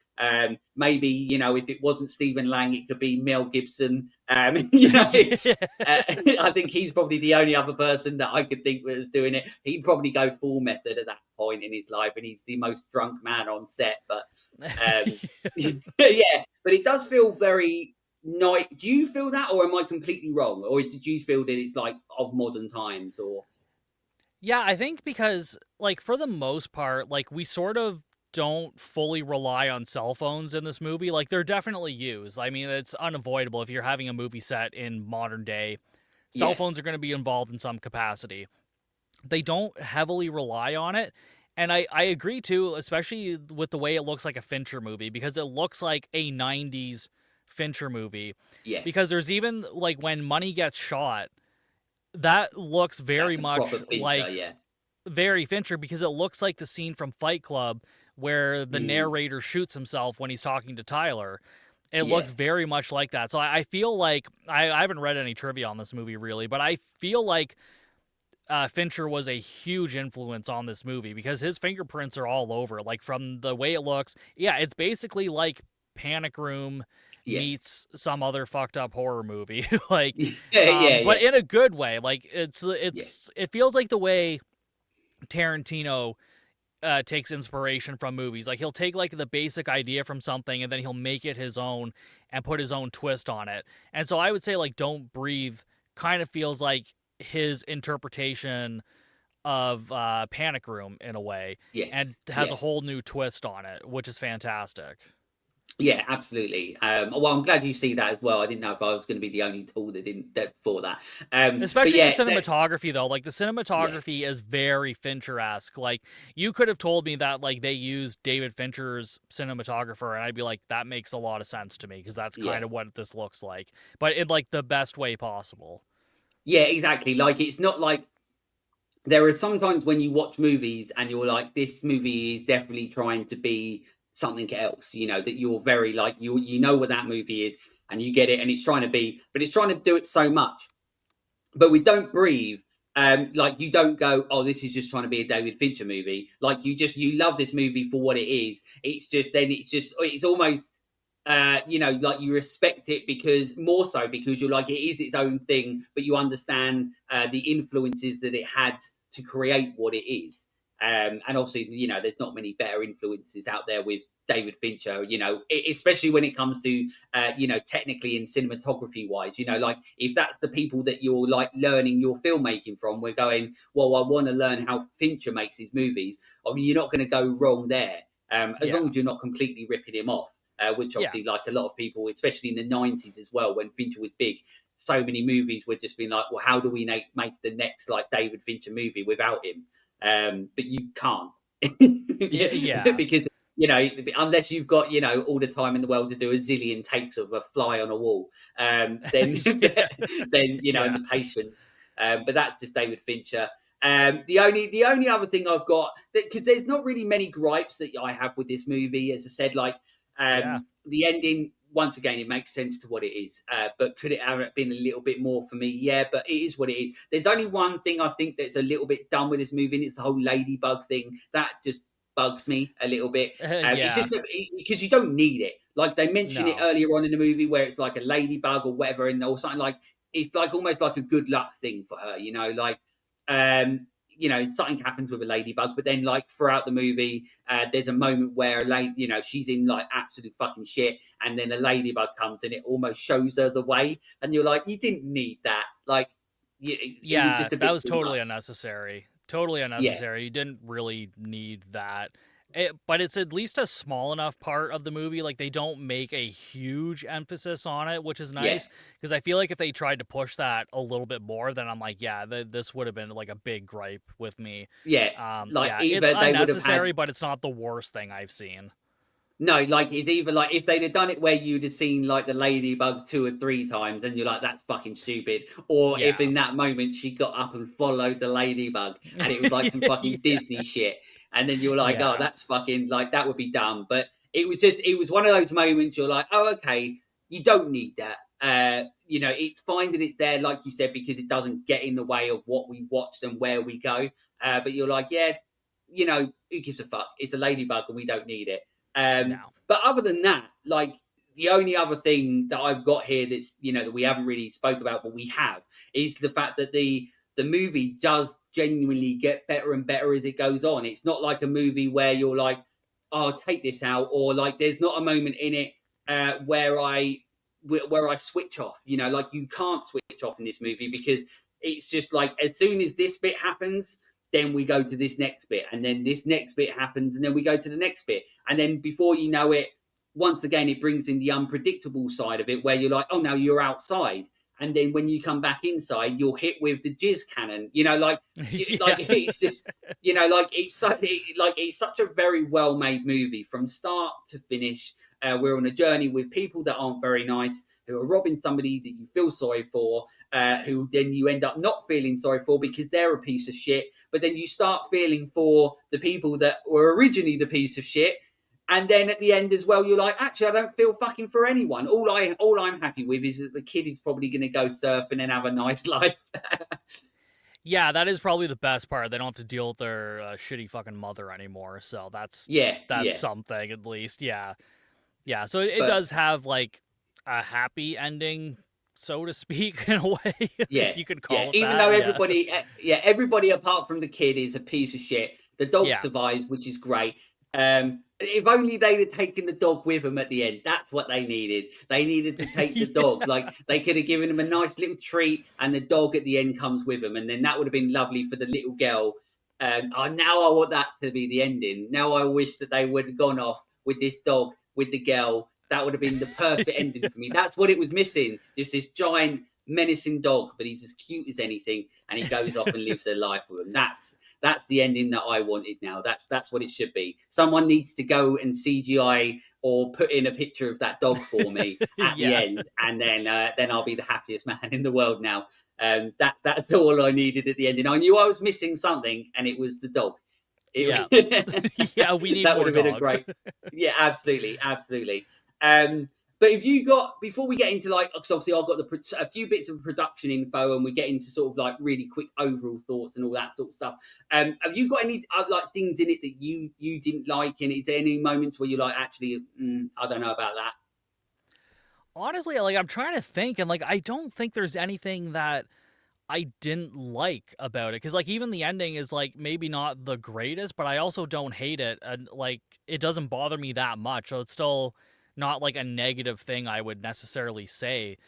Maybe, if it wasn't Stephen Lang, it could be Mel Gibson. I think he's probably the only other person that I could think was doing it. He'd probably go full method at that point in his life, and he's the most drunk man on set. But but it does feel very night. Do you feel that, or am I completely wrong? Or do you feel that it's like of modern times? Or yeah, I think because like for the most part, like we sort of don't fully rely on cell phones in this movie. Like they're definitely used. I mean, it's unavoidable if you're having a movie set in modern day. Cell phones are going to be involved in some capacity. They don't heavily rely on it. And I agree too, especially with the way it looks like a Fincher movie, because it looks like a 90s Fincher movie. Yeah. Because there's even like when money gets shot, that looks very much Fincher, like very Fincher because it looks like the scene from Fight Club where the narrator shoots himself when he's talking to Tyler. It looks very much like that. So I feel like, I haven't read any trivia on this movie really, but I feel like Fincher was a huge influence on this movie because his fingerprints are all over. Like from the way it looks, it's basically like Panic Room meets some other fucked up horror movie. Like, but in a good way. Like it feels like the way Tarantino takes inspiration from movies. Like he'll take like the basic idea from something and then he'll make it his own and put his own twist on it. And so I would say like Don't Breathe kind of feels like his interpretation of Panic Room in a way, and has a whole new twist on it, which is fantastic. Yeah, absolutely. Well, I'm glad you see that as well. I didn't know if I was going to be the only tool that didn't for that. Especially the cinematography, though. Like the cinematography is very Fincher-esque. Like you could have told me that like they used David Fincher's cinematographer, and I'd be like, that makes a lot of sense to me because that's kind of what this looks like, but in like the best way possible. Yeah, exactly. Like it's not like there are sometimes when you watch movies and you're like, this movie is definitely trying to be something else, that you're very like you know what that movie is, and you get it, and it's trying to do it so much. But we don't breathe. Like you don't go, oh, this is just trying to be a David Fincher movie. Like you love this movie for what it is. It's almost like you respect it because you're like, it is its own thing, but you understand the influences that it had to create what it is. And obviously, there's not many better influences out there with David Fincher, especially when it comes to, technically and cinematography wise, like if that's the people that you're like learning your filmmaking from, we're going, well, I want to learn how Fincher makes his movies. I mean, you're not going to go wrong there, as long as you're not completely ripping him off. Which obviously, like a lot of people, especially in the 90s as well, when Fincher was big, so many movies were just being like, well, how do we make the next like David Fincher movie without him? But you can't. Because, unless you've got, all the time in the world to do a zillion takes of a fly on a wall, then, then the patience. But that's just David Fincher. The only other thing I've got, because there's not really many gripes that I have with this movie, as I said, like, the ending, once again, it makes sense to what it is. But could it have been a little bit more for me? Yeah, but it is what it is. There's only one thing I think that's a little bit done with this movie, and it's the whole ladybug thing. That just bugs me a little bit. It's just because you don't need it. Like they mention it earlier on in the movie where it's like a ladybug or whatever, or something like, it's like almost like a good luck thing for her, something happens with a ladybug, but then like throughout the movie, there's a moment where she's in like absolute fucking shit, and then a ladybug comes and it almost shows her the way, and you're like, you didn't need that. Like, it was just that was totally unnecessary. Totally unnecessary. You didn't really need that. But it's at least a small enough part of the movie. Like they don't make a huge emphasis on it, which is nice, because I feel like if they tried to push that a little bit more, then I'm like, this would have been like a big gripe with me. It's unnecessary, but it's not the worst thing I've seen. No, like it's either like if they'd have done it where you'd have seen like the ladybug 2 or 3 times, and you're like, that's fucking stupid. Or if in that moment she got up and followed the ladybug, and it was like some fucking Disney shit, and then you're like, oh, that's fucking, like, that would be dumb. But it was one of those moments you're like, oh, okay, you don't need that. It's fine that it's there, like you said, because it doesn't get in the way of what we watched and where we go. But you're like, who gives a fuck? It's a ladybug and we don't need it. But other than that, like, the only other thing that I've got here that's, that we haven't really spoke about, but we have, is the fact that the movie does genuinely get better and better as it goes on. It's not like a movie where you're like, oh, take this out, or like there's not a moment in it where I switch off. Like you can't switch off in this movie, because it's just like as soon as this bit happens, then we go to this next bit, and then this next bit happens, and then we go to the next bit, and then before you know it, once again it brings in the unpredictable side of it, where you're like, oh, now you're outside. And then when you come back inside, you're hit with the jizz cannon. Like it's just, it's such a very well made movie from start to finish. We're on a journey with people that aren't very nice, who are robbing somebody that you feel sorry for, who then you end up not feeling sorry for because they're a piece of shit. But then you start feeling for the people that were originally the piece of shit. And then at the end as well, you're like, actually, I don't feel fucking for anyone. All I'm happy with is that the kid is probably going to go surfing and have a nice life. Yeah, that is probably the best part. They don't have to deal with their shitty fucking mother anymore. So that's something at least. Yeah. So it does have like a happy ending, so to speak, in a way. Yeah, you could call it. Even though everybody apart from the kid is a piece of shit. The dog survives, which is great. If only they'd have taken the dog with them at the end. That's what they needed. They needed to take the dog. Like, they could have given them a nice little treat, and the dog at the end comes with them, and then that would have been lovely for the little girl. Now I want that to be the ending. Now I wish that they would have gone off with this dog, with the girl. That would have been the perfect ending for me. That's what it was missing. Just this giant, menacing dog, but he's as cute as anything, and he goes off and lives their life with them. That's the ending that I wanted now. That's what it should be. Someone needs to go and CGI or put in a picture of that dog for me at the end, and then I'll be the happiest man in the world now. That's all I needed at the end. And I knew I was missing something, and it was the dog. We need that more would have been a great. Yeah, absolutely. But if you got, before we get into like, because obviously I've got a few bits of production info, and we get into sort of like really quick overall thoughts and all that sort of stuff. Have you got any like things in it that you didn't like? And is there any moments where you're like, actually, I don't know about that? Honestly, like I'm trying to think, and like I don't think there's anything that I didn't like about it, because like even the ending is like maybe not the greatest, but I also don't hate it, and like it doesn't bother me that much, so it's still not like a negative thing I would necessarily say,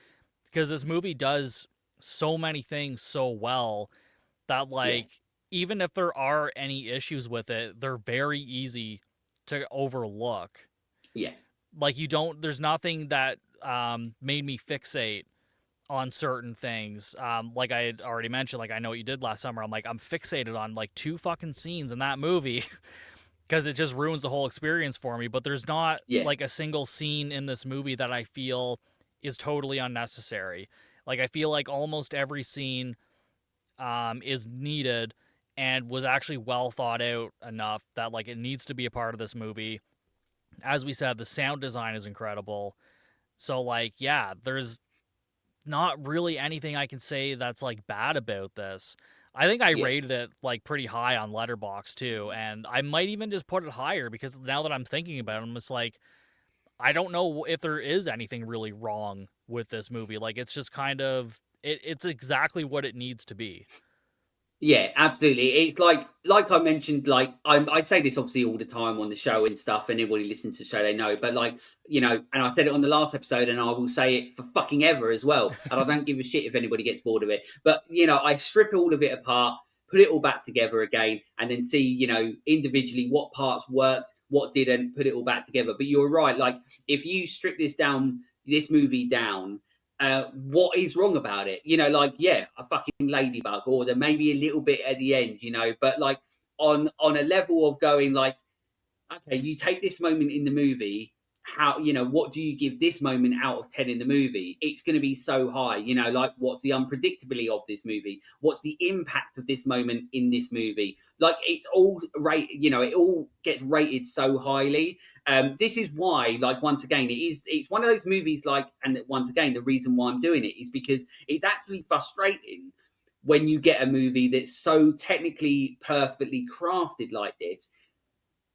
because this movie does so many things so well that Yeah, like even if there are any issues with it, they're very easy to overlook. yeah, Like you don't, there's nothing that made me fixate on certain things. Like I had already mentioned, like I know what you did last summer. I'm fixated on like two fucking scenes in that movie because it just ruins the whole experience for me. But there's not yeah, like a single scene in this movie that I feel is totally unnecessary. Like I feel like almost every scene is needed and was actually well thought out enough that like it needs to be a part of this movie. As we said, the sound design is incredible. So like yeah, there's not really anything I can say that's like bad about this. I think I yeah. rated it like pretty high on Letterboxd too, and I might even just put it higher because now that I'm thinking about it, I'm just like I don't know if there is anything really wrong with this movie. Like it's just kind of it's exactly what it needs to be. Yeah, absolutely. It's like I mentioned, like I say this obviously all the time on the show and stuff, and anybody listens to the show they know. But like and I said it on the last episode, and I will say it for fucking ever as well. And I don't give a shit if anybody gets bored of it. But I strip all of it apart, put it all back together again, and then see individually what parts worked, what didn't, put it all back together. But you're right. Like if you strip this movie down, what is wrong about it? Like, yeah, a fucking ladybug, or there may be a little bit at the end, but like on a level of going like, okay, you take this moment in the movie, how what do you give this moment out of 10 in the movie? It's going to be so high. Like, what's the unpredictability of this movie? What's the impact of this moment in this movie? Like, it's all it all gets rated so highly. This is why, like, once again, it's one of those movies, like, and once again, the reason why I'm doing it is because it's actually frustrating when you get a movie that's so technically perfectly crafted like this,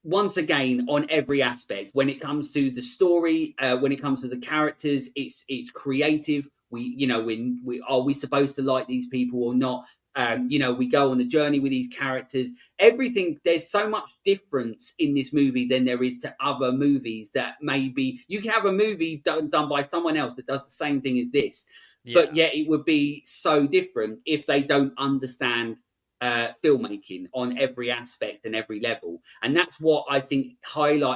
once again, on every aspect. When it comes to the story, when it comes to the characters, it's creative. When we are we supposed to like these people or not? We go on the journey with these characters. Everything, there's so much difference in this movie than there is to other movies that maybe you can have a movie done by someone else that does the same thing as this, but Yeah. yet it would be so different if they don't understand filmmaking on every aspect and every level. And that's what I think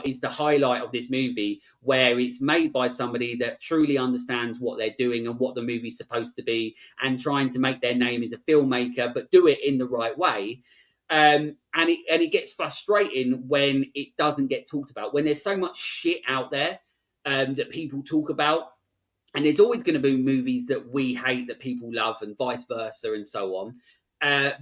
is the highlight of this movie, where it's made by somebody that truly understands what they're doing and what the movie's supposed to be, and trying to make their name as a filmmaker, but do it in the right way. And it gets frustrating when it doesn't get talked about, when there's so much shit out there that people talk about. And there's always going to be movies that we hate that people love, and vice versa, and so on.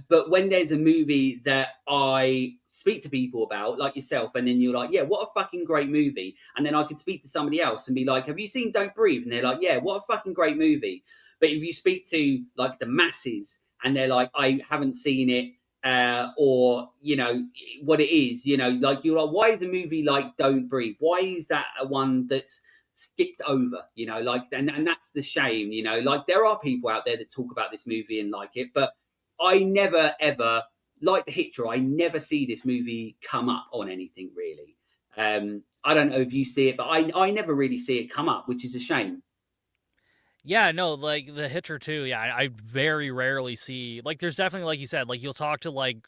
But when there's a movie that I speak to people about, like yourself, and then you're like, yeah, what a fucking great movie. And then I could speak to somebody else and be like, have you seen Don't Breathe? And they're like, yeah, what a fucking great movie. But if you speak to like the masses and they're like, I haven't seen it, or what it is, like you're like, why is a movie like Don't Breathe? Why is that a one that's skipped over? Like, and that's the shame. Like, there are people out there that talk about this movie and like it, but I never ever, like The Hitcher, I never see this movie come up on anything really. I don't know if you see it, but I never really see it come up, which is a shame. Yeah, no, like The Hitcher too. Yeah, I very rarely see, like there's definitely, like you said, like you'll talk to like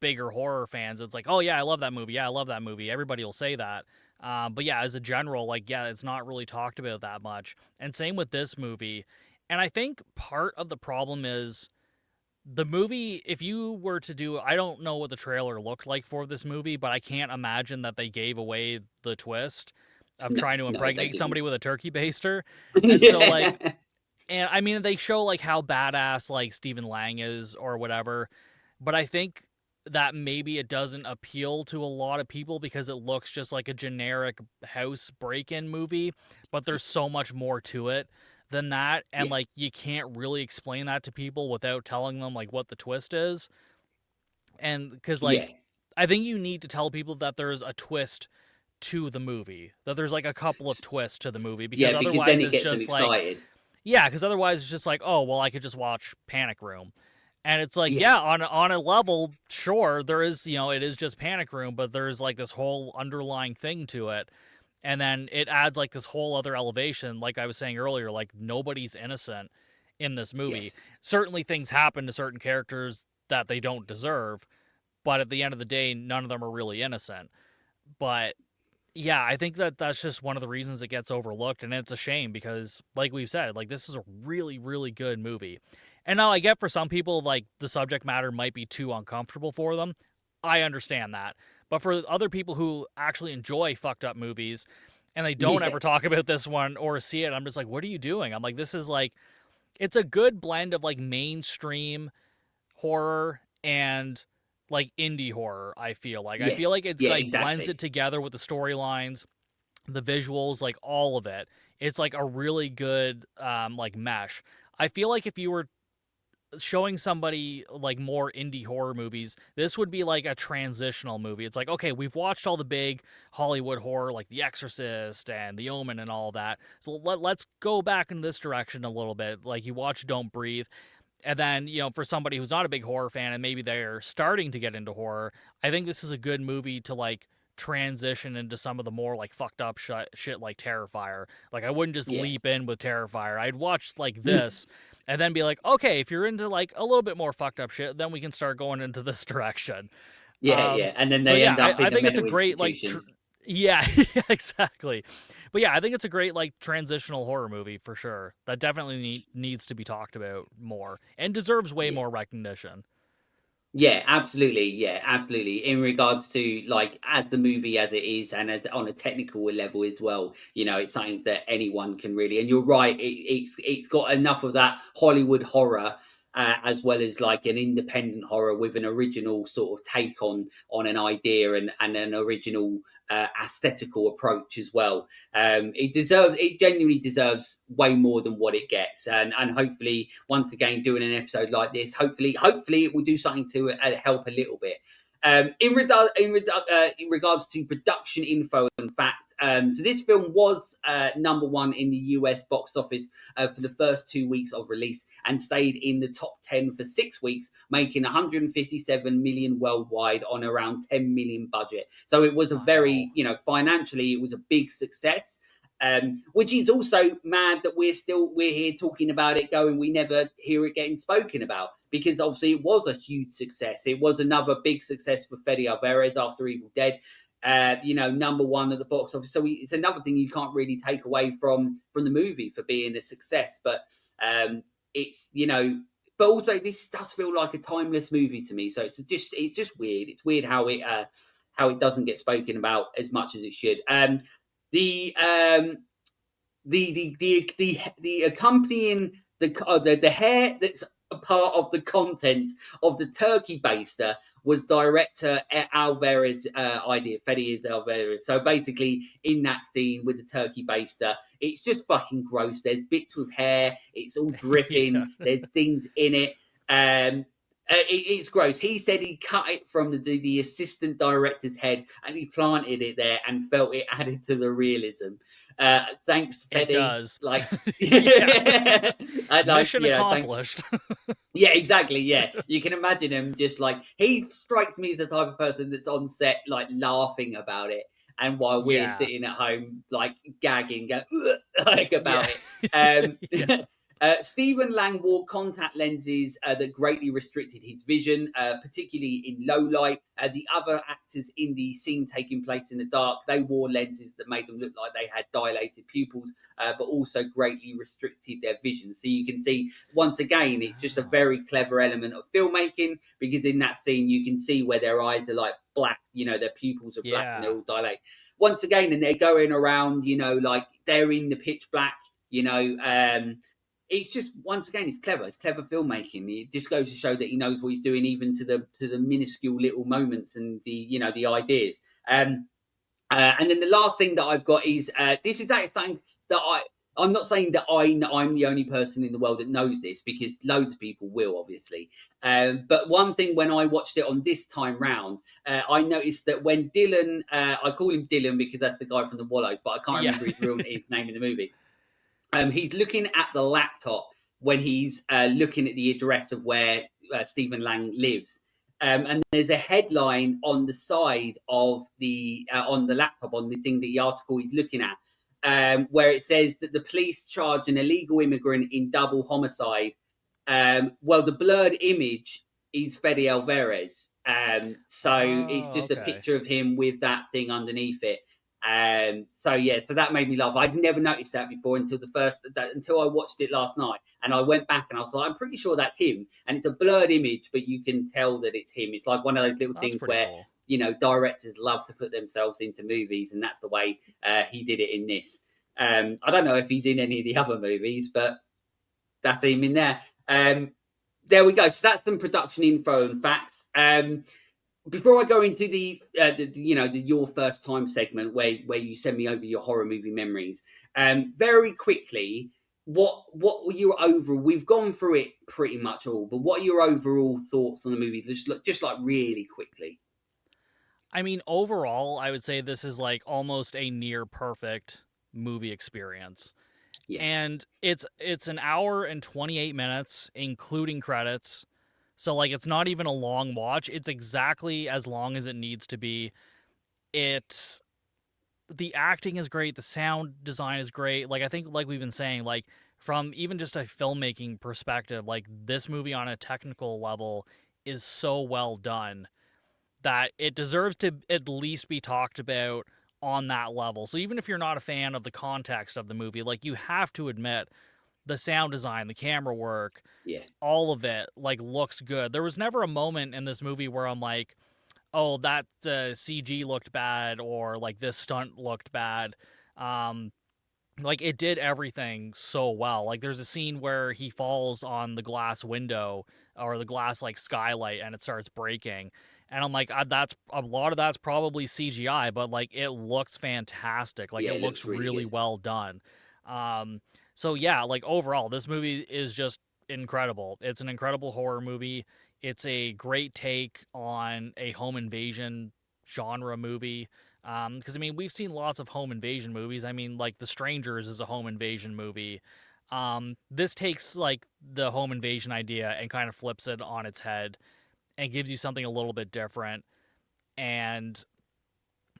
bigger horror fans. It's like, "Oh yeah, I love that movie. Yeah, I love that movie." Everybody will say that. But yeah, as a general, like yeah, it's not really talked about that much. And same with this movie. And I think part of the problem is the movie, if you were to do, I don't know what the trailer looked like for this movie, but I can't imagine that they gave away the twist of No, trying to no, they impregnate somebody didn't. with a turkey baster. And so like, Yeah, and I mean they show like how badass like Stephen Lang is or whatever, but I think that maybe it doesn't appeal to a lot of people because it looks just like a generic house break-in movie, but there's so much more to it than that, and Yeah, like you can't really explain that to people without telling them like what the twist is. And because yeah, like I think you need to tell people that there's a twist to the movie, that there's like a couple of twists to the movie, because yeah, because then otherwise it it's gets them just like, excited. yeah, because otherwise it's just like, oh well, I could just watch Panic Room. And it's like, Yeah, yeah, on a level, sure, there is, it is just Panic Room, but there's like this whole underlying thing to it. And then it adds like this whole other elevation, like I was saying earlier, like nobody's innocent in this movie. yes, Certainly things happen to certain characters that they don't deserve, but at the end of the day, none of them are really innocent. But yeah, I think that that's just one of the reasons it gets overlooked, and it's a shame because, like we've said, like this is a really, really good movie. And now I get for some people, like the subject matter might be too uncomfortable for them. I understand that, but for other people who actually enjoy fucked up movies and they don't yeah, ever talk about this one or see it, I'm just like, what are you doing? I'm like, this is like, it's a good blend of like mainstream horror and like indie horror. I feel yes, like it's yeah, like blends exactly. it together with the storylines, the visuals, like all of it. It's like a really good like mesh. I feel like if you were showing somebody like more indie horror movies, this would be like a transitional movie. It's like, okay, we've watched all the big Hollywood horror like The Exorcist and The Omen and all that, so let's go back in this direction a little bit. Like you watch Don't Breathe, and then, for somebody who's not a big horror fan and maybe they're starting to get into horror, I think this is a good movie to like transition into some of the more like fucked up shit like Terrifier. Like I wouldn't just Yeah, leap in with Terrifier. I'd watch like this and then be like, okay, if you're into like a little bit more fucked up shit, then we can start going into this direction. yeah, yeah, and then So they yeah, end up I in a think it's a mental great like institution. yeah, yeah, exactly. But yeah, I think it's a great like transitional horror movie for sure. That definitely needs to be talked about more and deserves way Yeah. more recognition. Yeah, absolutely. Yeah, absolutely. In regards to like as the movie as it is, and as on a technical level as well, it's something that anyone can really. And you're right, it's got enough of that Hollywood horror, as well as like an independent horror with an original sort of take on an idea and an original aesthetical approach as well. It genuinely deserves way more than what it gets, and hopefully, once again, doing an episode like this, hopefully, it will do something to help a little bit. In regards to production info and facts, so this film was number one in the US box office for the first 2 weeks of release and stayed in the top 10 for 6 weeks, making 157 million worldwide on around 10 million budget. So it was a Wow. very, financially, it was a big success. Which is also mad that we're here talking about it, going, we never hear it getting spoken about, because obviously it was a huge success. It was another big success for Fede Alvarez after Evil Dead. Number one at the box office. So it's another thing you can't really take away from the movie for being a success. But it's but also this does feel like a timeless movie to me. So it's just weird. It's weird how it doesn't get spoken about as much as it should. The the accompanying the hair that's a part of the content of the turkey baster was director Alvarez idea, Fede Alvarez. So basically, in that scene with the turkey baster, it's just fucking gross. There's bits with hair. It's all Yeah. dripping. There's things in it. It's gross. He said he cut it from the assistant director's head and he planted it there and felt it added to the realism. Thanks, It Fede. does. Like, Yeah. I like, Mission thanks. accomplished. Yeah, exactly. Yeah, you can imagine him just like he strikes me as the type of person that's on set, like laughing about it, and while we're Yeah. sitting at home, like gagging, like Yeah. about it. Um, Yeah. Stephen Lang wore contact lenses that greatly restricted his vision, particularly in low light. The other actors in the scene taking place in the dark, they wore lenses that made them look like they had dilated pupils, but also greatly restricted their vision. So you can see, once again, it's just a Oh. very clever element of filmmaking, because in that scene you can see where their eyes are like black, their pupils are black and they're Yeah. all dilated. Once again, and they're going around, like they're in the pitch black, it's just, once again, it's clever. It's clever filmmaking. It just goes to show that he knows what he's doing, even to the minuscule little moments and the ideas. And then the last thing that I've got is this is actually something that I'm not saying that I'm the only person in the world that knows this, because loads of people will, obviously. But one thing, when I watched it on this time round, I noticed that when Dylan, I call him Dylan because that's the guy from the Wallows, but I can't Yeah. remember his name in the movie. He's looking at the laptop when he's looking at the address of where Stephen Lang lives. And there's a headline on the side of the on the laptop, on the thing, the article he's looking at, where it says that the police charge an illegal immigrant in double homicide. Well, the blurred image is Fede Alvarez, so it's Oh, just a okay. picture of him with that thing underneath it. So that made me laugh. I'd never noticed that before until I watched it last night, and I went back and I was like, I'm pretty sure that's him. And it's a blurred image, but you can tell that it's him. It's like one of those little That's things pretty where cool. directors love to put themselves into movies, and that's the way he did it in this. I don't know if he's in any of the other movies, but that's him in there. There we go. So that's some production info and facts. Before I go into the your first time segment where you send me over your horror movie memories, very quickly, what were your overall? We've gone through it pretty much all, but what are your overall thoughts on the movie? Just like really quickly. I mean, overall, I would say this is like almost a near perfect movie experience. Yeah, And it's an hour and 28 minutes including credits. So like it's not even a long watch. It's exactly as long as it needs to be. It The acting is great, the sound design is great. Like I think, like we've been saying, like from even just a filmmaking perspective, like this movie on a technical level is so well done that it deserves to at least be talked about on that level. So even if you're not a fan of the context of the movie, like you have to admit the sound design, the camera work, yeah, all of it like looks good. There was never a moment in this movie where I'm like, "Oh, that CG looked bad," or like this stunt looked bad. Um, like it did everything so well. Like there's a scene where he falls on the glass window or the glass like skylight and it starts breaking. And I'm like, that's a lot of that's probably CGI, but like it looks fantastic. Like yeah. it It looks looks really really good. well done. Um, so yeah, like overall, this movie is just incredible. It's an incredible horror movie. It's a great take on a home invasion genre movie. Because I mean, we've seen lots of home invasion movies. I mean, like The Strangers is a home invasion movie. This takes like the home invasion idea and kind of flips it on its head and gives you something a little bit different. And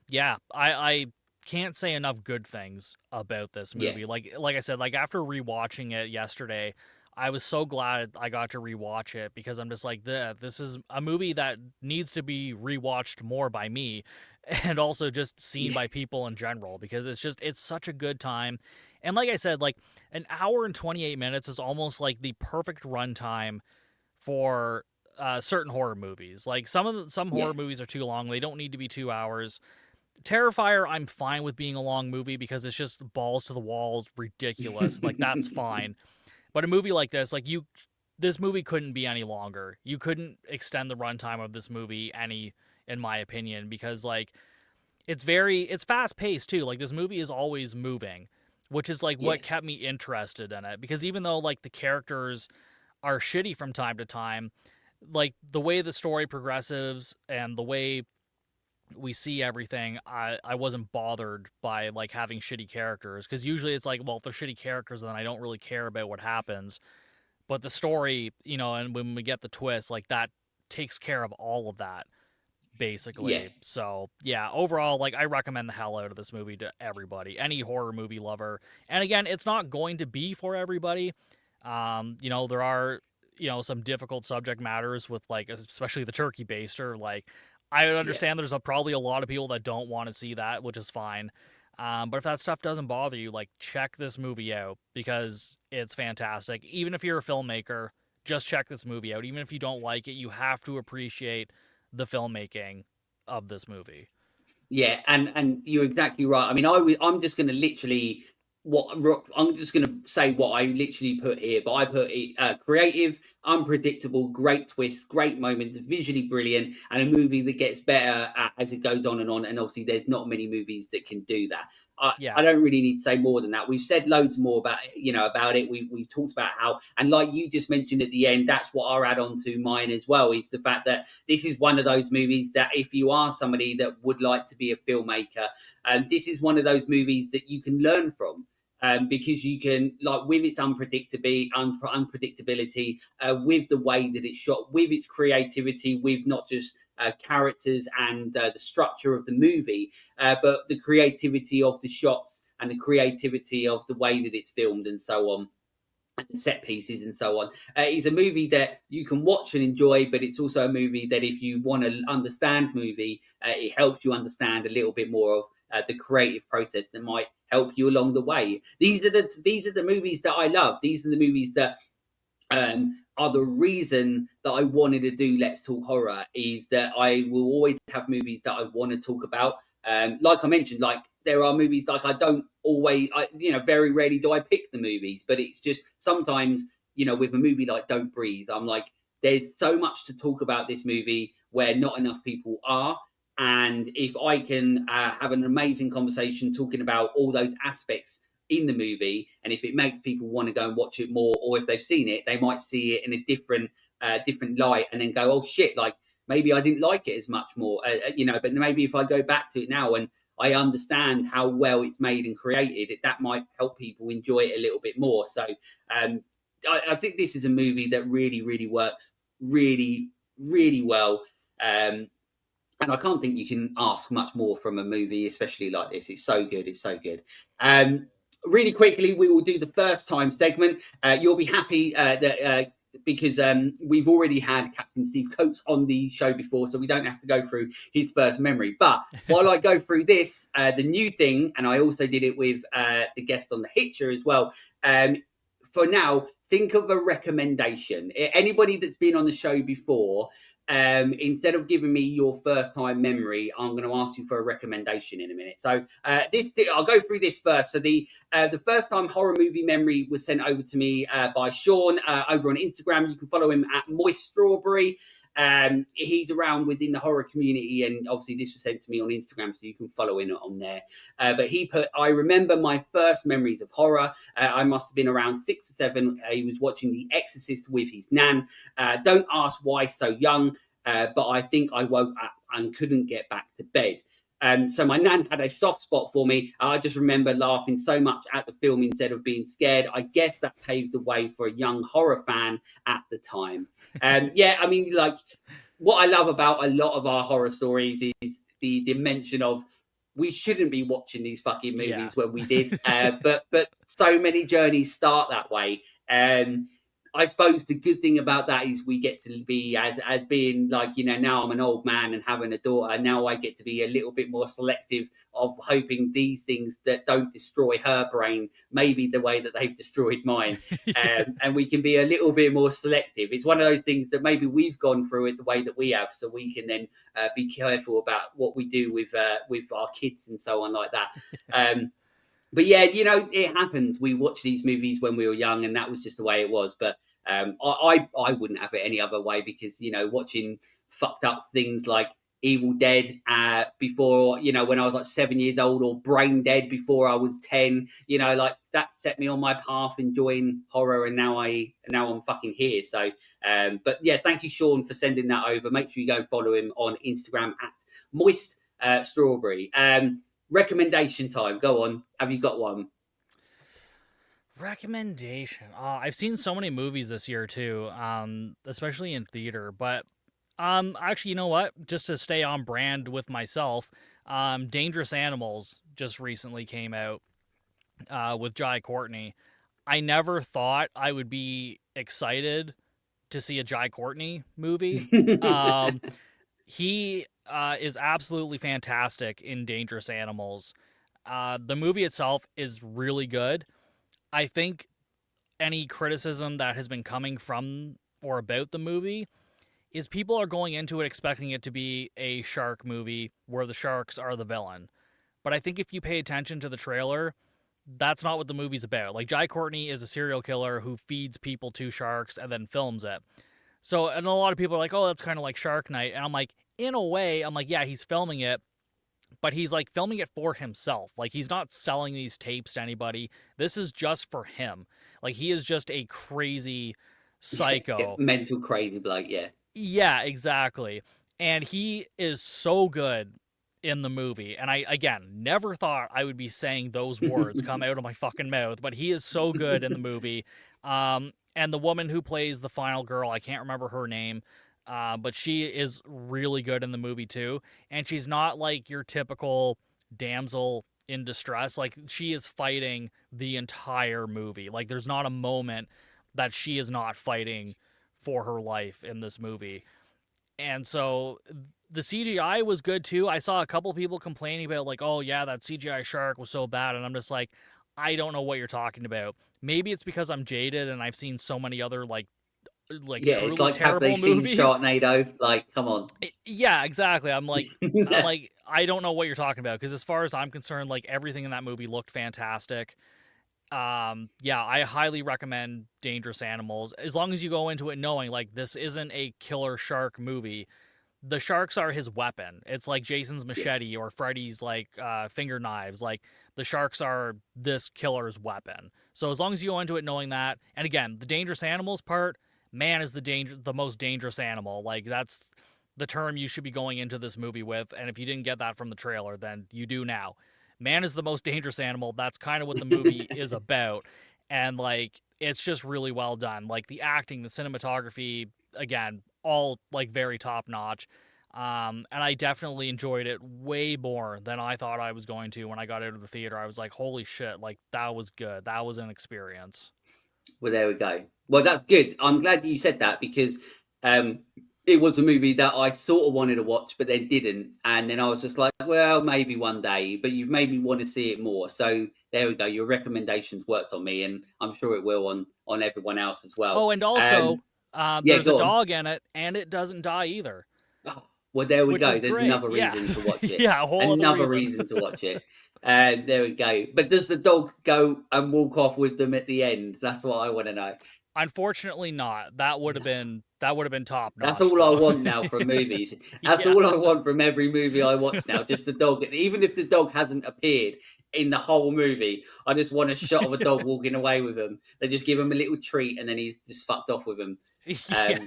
yeah, I can't say enough good things about this Yeah, movie. Like I said, like after rewatching it yesterday, I was so glad I got to rewatch it because I'm just like, this is a movie that needs to be rewatched more by me and also just seen yeah, by people in general because it's such a good time. And like I said, like an hour and 28 minutes is almost like the perfect runtime for certain horror movies. Like some yeah, horror movies are too long; they don't need to be 2 hours. Terrifier, I'm fine with being a long movie because it's just balls to the walls, ridiculous. Like that's fine. But a movie like this, this movie couldn't be any longer. You couldn't extend the runtime of this movie any, in my opinion, because like it's fast paced too. Like this movie is always moving, which is like yeah, what kept me interested in it. Because even though like the characters are shitty from time to time, like the way the story progresses and the way we see everything, I wasn't bothered by like having shitty characters because usually it's like, well, if they're shitty characters, then I don't really care about what happens. But the story, and when we get the twist, like that takes care of all of that yeah, basically. So yeah, overall, like I recommend the hell out of this movie to everybody, any horror movie lover. And again, it's not going to be for everybody. There are some difficult subject matters with like especially the turkey baster. Like I yeah. understand there's probably a lot of people that don't want to see that, which is fine. But if that stuff doesn't bother you, like check this movie out because it's fantastic. Even if you're a filmmaker, just check this movie out. Even if you don't like it, you have to appreciate the filmmaking of this movie. Yeah, and you're exactly right. I mean, I'm just going to literally I'm just going to say what I literally put here, but I put it creative, unpredictable, great twist, great moments, visually brilliant, and a movie that gets better as it goes on and on. And obviously, there's not many movies that can do that. Yeah. I don't really need to say more than that. We've said loads more about about it. We've talked about how, and like you just mentioned at the end, that's what I'll add on to mine as well. Is the fact that this is one of those movies that if you are somebody that would like to be a filmmaker, this is one of those movies that you can learn from. Because you can, like, with its unpredictability, with the way that it's shot, with its creativity, with not just characters and the structure of the movie, but the creativity of the shots and the creativity of the way that it's filmed and so on, set pieces and so on. It's a movie that you can watch and enjoy, but it's also a movie that if you want to understand movie, it helps you understand a little bit more of the creative process that might help you along the way. These are the movies that I love. These are the movies that are the reason that I wanted to do Let's Talk Horror. Is that I will always have movies that I want to talk about. Like I mentioned, like there are movies like I don't always, very rarely do I pick the movies, but it's just sometimes, with a movie like Don't Breathe, I'm like, there's so much to talk about this movie where not enough people are. And if I can have an amazing conversation talking about all those aspects in the movie, and if it makes people want to go and watch it more, or if they've seen it, they might see it in a different light, and then go, oh shit, like maybe I didn't like it as much more, but maybe if I go back to it now and I understand how well it's made and created, that might help people enjoy it a little bit more. So I think this is a movie that really, really works really, really well. And I can't think you can ask much more from a movie, especially like this. It's so good. It's so good. Really quickly, we will do the first time segment. You'll be happy that because we've already had Captain Steve Coates on the show before, so we don't have to go through his first memory. But while I go through this, the new thing, and I also did it with the guest on the Hitcher as well. For now, think of a recommendation. Anybody that's been on the show before, instead of giving me your first time memory, I'm going to ask you for a recommendation in a minute. So I'll go through this first. So the first time horror movie memory was sent over to me by Sean over on Instagram. You can follow him at Moist Strawberry. He's around within the horror community, and obviously this was sent to me on Instagram, so you can follow him on there. But he put, I remember my first memories of horror. I must have been around 6 or 7. He was watching The Exorcist with his nan. Don't ask why so young, but I think I woke up and couldn't get back to bed. So my nan had a soft spot for me. I just remember laughing so much at the film instead of being scared. I guess that paved the way for a young horror fan at the time. Yeah, I mean, like, what I love about a lot of our horror stories is the dimension of we shouldn't be watching these fucking movies when we did, but so many journeys start that way. I suppose the good thing about that is we get to be as being like, now I'm an old man and having a daughter. Now I get to be a little bit more selective of hoping these things that don't destroy her brain, maybe the way that they've destroyed mine. And we can be a little bit more selective. It's one of those things that maybe we've gone through it the way that we have, so we can then be careful about what we do with our kids and so on like that. But yeah, it happens. We watched these movies when we were young, and that was just the way it was. But I wouldn't have it any other way, because watching fucked up things like Evil Dead before, when I was like 7 years old, or Brain Dead before I was 10, like that set me on my path enjoying horror, and now I'm fucking here. So, but yeah, thank you, Sean, for sending that over. Make sure you go and follow him on Instagram at Moist Strawberry. Recommendation time. Go on. Have you got one? Recommendation. I've seen so many movies this year too, especially in theater. But actually, you know what? Just to stay on brand with myself, Dangerous Animals just recently came out with Jai Courtney. I never thought I would be excited to see a Jai Courtney movie. He is absolutely fantastic in Dangerous Animals. The movie itself is really good. I think any criticism that has been coming from or about the movie is people are going into it expecting it to be a shark movie where the sharks are the villain. But I think if you pay attention to the trailer, that's not what the movie's about. Like, Jai Courtney is a serial killer who feeds people to sharks and then films it. So, and a lot of people are like, oh, that's kind of like Shark Night. And I'm like, in a way, I'm like, yeah, he's filming it, but he's like filming it for himself. Like, he's not selling these tapes to anybody. This is just for him. Like, he is just a crazy psycho. Mental crazy bloke, yeah. Yeah, exactly. And he is so good in the movie. And I, again, never thought I would be saying those words come out of my fucking mouth, but he is so good in the movie. And the woman who plays the final girl, I can't remember her name, but she is really good in the movie too. And she's not like your typical damsel in distress. Like, she is fighting the entire movie. Like, there's not a moment that she is not fighting for her life in this movie. And so the CGI was good too. I saw a couple people complaining about, like, oh yeah, that CGI shark was so bad, and I'm just like, I don't know what you're talking about. Maybe it's because I'm jaded and I've seen so many other like Yeah, it's truly like, have they terrible seen movies. Sharknado? Like, come on. Yeah, exactly. I'm like, I don't know what you're talking about, because as far as I'm concerned, like, everything in that movie looked fantastic. Yeah, I highly recommend Dangerous Animals, as long as you go into it knowing, like, this isn't a killer shark movie. The sharks are his weapon. It's like Jason's Yeah. machete or Freddy's like finger knives. Like, the sharks are this killer's weapon. So as long as you go into it knowing that, and again, the dangerous animals part, man is the most dangerous animal. Like, that's the term you should be going into this movie with. And if you didn't get that from the trailer, then you do now. Man is the most dangerous animal. That's kind of what the movie is about. And like, it's just really well done. Like, the acting, the cinematography, again, all like very top notch. And I definitely enjoyed it way more than I thought I was going to when I got out of the theater. I was like, holy shit, like, that was good. That was an experience. Well, there we go. Well, that's good. I'm glad that you said that, because um, it was a movie that I sort of wanted to watch, but then didn't. And then I was just like, well, maybe one day. But you've made me want to see it more. So there we go. Your recommendations worked on me, and I'm sure it will on everyone else as well. Oh, and also, Yeah, there's a go on. dog in it, and it doesn't die either, Oh, well, there we which go. is There's great. another Yeah. reason to watch it. Yeah, a whole other Another reason. reason to watch it. There we go. But does the dog go and walk off with them at the end? That's what I want to know. Unfortunately not. That would have been top That's notch all I though. want now from movies. That's Yeah. all I want from every movie I watch now. Just the dog. Even if the dog hasn't appeared in the whole movie, I just want a shot of a dog walking away with him. They just give him a little treat, and then he's just fucked off with him. Yeah.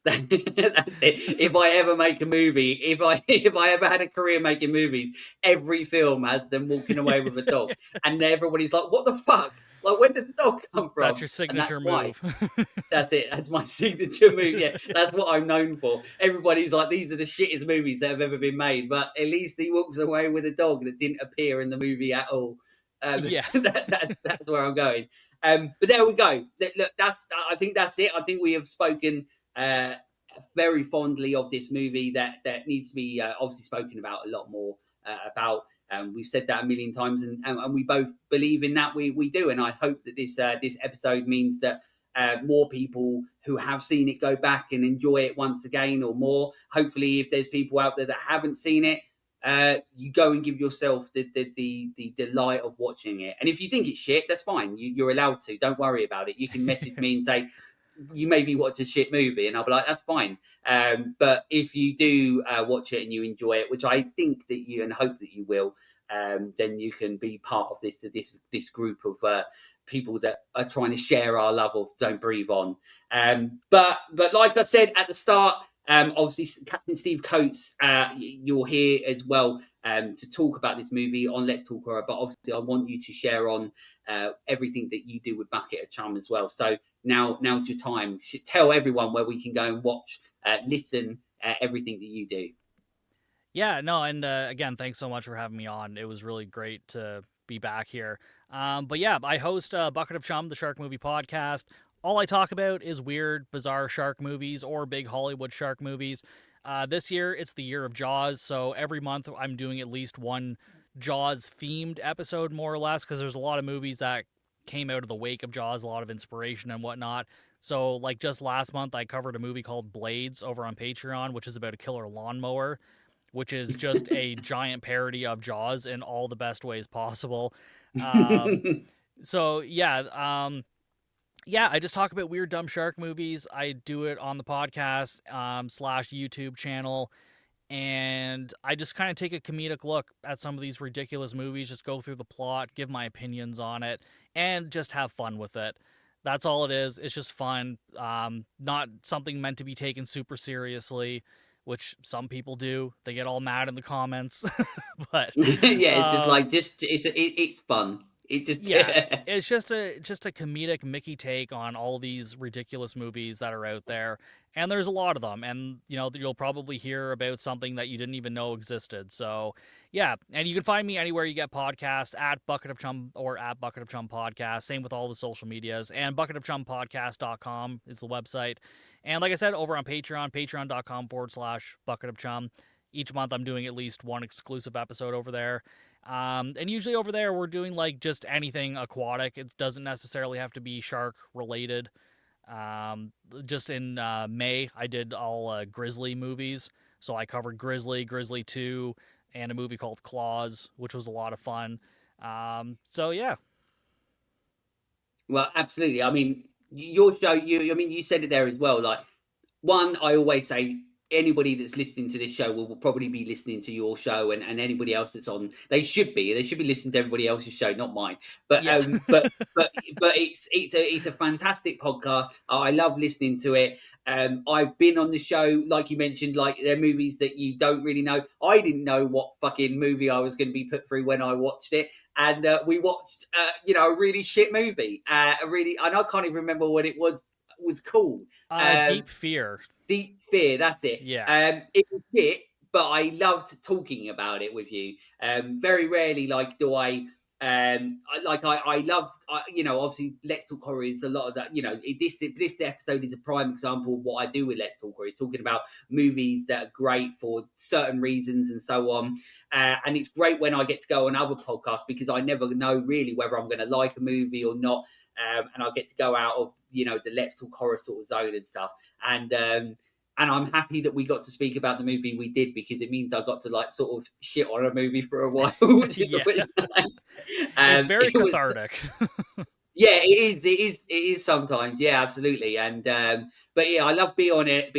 That's it. If I ever make a movie, if I ever had a career making movies, every film has them walking away with a dog, and everybody's like, "What the fuck? Like, where did the dog come That's from?" your And that's signature why. move. That's it. That's my signature movie. Yeah, that's what I'm known for. Everybody's like, these are the shittest movies that have ever been made, but at least he walks away with a dog that didn't appear in the movie at all. Yeah. That's where I'm going. But there we go. Look, I think that's it. I think we have spoken uh, very fondly of this movie that needs to be obviously spoken about a lot more about. We've said that a million times, and we both believe in that. We do, and I hope that this episode means that more people who have seen it go back and enjoy it once again, or more. Hopefully, if there's people out there that haven't seen it, you go and give yourself the delight of watching it. And if you think it's shit, that's fine. You're allowed to. Don't worry about it. You can message me and say, you maybe watch a shit movie, and I'll be like, that's fine. But if you do watch it and you enjoy it, which I think that you and hope that you will, then you can be part of this group of people that are trying to share our love of Don't Breathe On. But like I said at the start, obviously Captain Steve Coates, you're here as well to talk about this movie on Let's Talk Horror. But obviously, I want you to share on everything that you do with Bucket of Chum as well. So now's your time. Tell everyone where we can go and watch, listen, everything that you do. Yeah, no, and again, thanks so much for having me on. It was really great to be back here. But yeah, I host Bucket of Chum, the shark movie podcast. All I talk about is weird, bizarre shark movies or big Hollywood shark movies. This year, it's the year of Jaws, so every month I'm doing at least one Jaws-themed episode, more or less, because there's a lot of movies that came out of the wake of Jaws, a lot of inspiration and whatnot. So, like, just last month, I covered a movie called Blades over on Patreon, which is about a killer lawnmower, which is just a giant parody of Jaws in all the best ways possible. So yeah, yeah, I just talk about weird dumb shark movies. I do it on the podcast slash YouTube channel, and I just kind of take a comedic look at some of these ridiculous movies, just go through the plot, give my opinions on it, and just have fun with it. That's all it is. It's just fun. Not something meant to be taken super seriously, which some people do. They get all mad in the comments, but Yeah, it's just like it's fun. It just yeah, it's just a comedic Mickey take on all these ridiculous movies that are out there, and there's a lot of them, and you'll probably hear about something that you didn't even know existed. So yeah, and you can find me anywhere you get podcasts, at Bucket of Chum or at Bucket of Chum Podcast. Same with all the social medias, and bucketofchumpodcast.com is the website. And like I said, over on Patreon, patreon.com/Bucket of Chum. Each month I'm doing at least one exclusive episode over there. And usually over there, we're doing like just anything aquatic. It doesn't necessarily have to be shark related. Just in May, I did all Grizzly movies. So I covered Grizzly, Grizzly 2, and a movie called Claws, which was a lot of fun. So yeah. Well, absolutely. I mean, your show. You said it there as well. Like, one, I always say anybody that's listening to this show will probably be listening to your show, and anybody else that's on, they should be listening to everybody else's show, not mine. But Yeah. but it's a fantastic podcast. I love listening to it. I've been on the show, like you mentioned, like they're movies that you don't really know. I didn't know what fucking movie I was going to be put through when I watched it. And we watched, a really shit movie. And I can't even remember what it was called. Deep Fear. Deep Fear, that's it. Yeah. It was shit, but I loved talking about it with you. Very rarely, like, do I. I love, obviously, Let's Talk Horror is a lot of that. This episode is a prime example of what I do with Let's Talk Horror. It's talking about movies that are great for certain reasons and so on. And it's great when I get to go on other podcasts because I never know really whether I'm going to like a movie or not. And I get to go out of, the Let's Talk Horror sort of zone and stuff. And I'm happy that we got to speak about the movie we did because it means I got to like sort of shit on a movie for a while, which is always nice. It's very cathartic. Yeah, it is sometimes. Yeah, absolutely. And but yeah, I love being on it,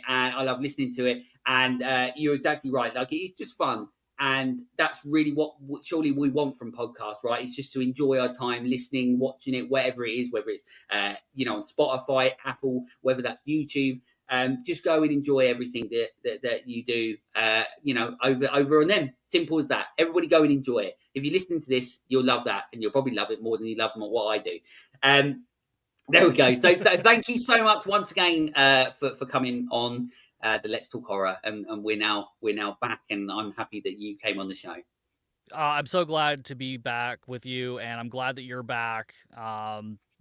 and I love listening to it. And you're exactly right. Like, it's just fun. And that's really what surely we want from podcasts, right? It's just to enjoy our time listening, watching it, whatever it is, whether it's, on Spotify, Apple, whether that's YouTube. Just go and enjoy everything that you do, over on them. Simple as that. Everybody go and enjoy it. If you're listening to this, you'll love that, and you'll probably love it more than you love what I do. There we go. So thank you so much once again for coming on the Let's Talk Horror, and we're now back, and I'm happy that you came on the show. I'm so glad to be back with you, and I'm glad that you're back.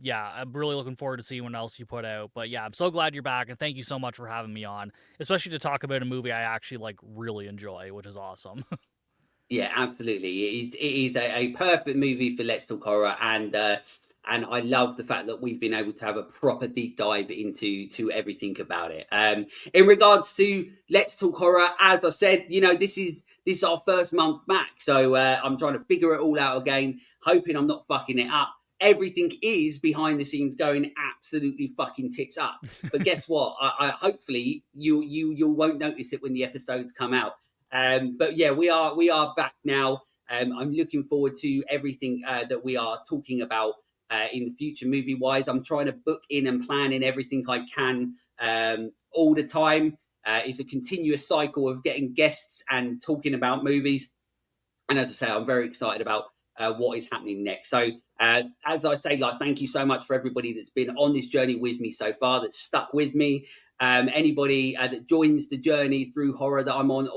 Yeah, I'm really looking forward to seeing what else you put out. But yeah, I'm so glad you're back, and thank you so much for having me on, especially to talk about a movie I actually really enjoy, which is awesome. Yeah, absolutely. It is a perfect movie for Let's Talk Horror, and I love the fact that we've been able to have a proper deep dive into everything about it. In regards to Let's Talk Horror, as I said, this is our first month back, so I'm trying to figure it all out again, hoping I'm not fucking it up. Everything is behind the scenes going absolutely fucking tits up. But guess what? I hopefully you won't notice it when the episodes come out. But yeah, we are back now. I'm looking forward to everything that we are talking about in the future, movie wise. I'm trying to book in and plan in everything I can all the time. It's a continuous cycle of getting guests and talking about movies. And as I say, I'm very excited about what is happening next. So as I say, thank you so much for everybody that's been on this journey with me so far, that's stuck with me. Anybody that joins the journey through horror that I'm on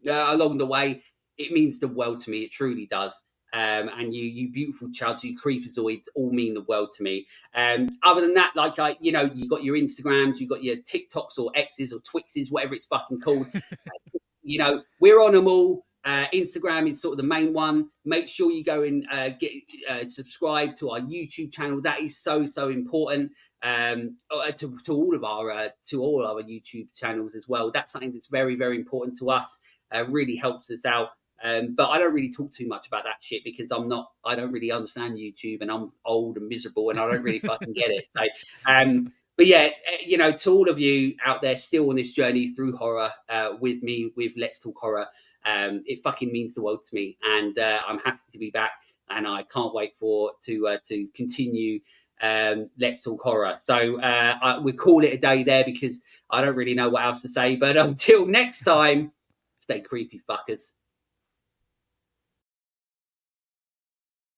along the way, it means the world to me. It truly does. And you beautiful chuds, you creepazoids, all mean the world to me. Other than that, you got your Instagrams, you got your TikToks or X's or Twixes, whatever it's fucking called. We're on them all. Instagram is sort of the main one. Make sure you go and get subscribe to our YouTube channel. That is so important to all of our YouTube channels as well. That's something that's very, very important to us. Really helps us out But I don't really talk too much about that shit because I don't really understand YouTube, and I'm old and miserable, and I don't really fucking get it. So, but yeah, you know, to all of you out there still on this journey through horror with me, with Let's Talk Horror, it fucking means the world to me, and I'm happy to be back, and I can't wait to continue Let's Talk Horror. So we call it a day there because I don't really know what else to say. But until next time, stay creepy, fuckers.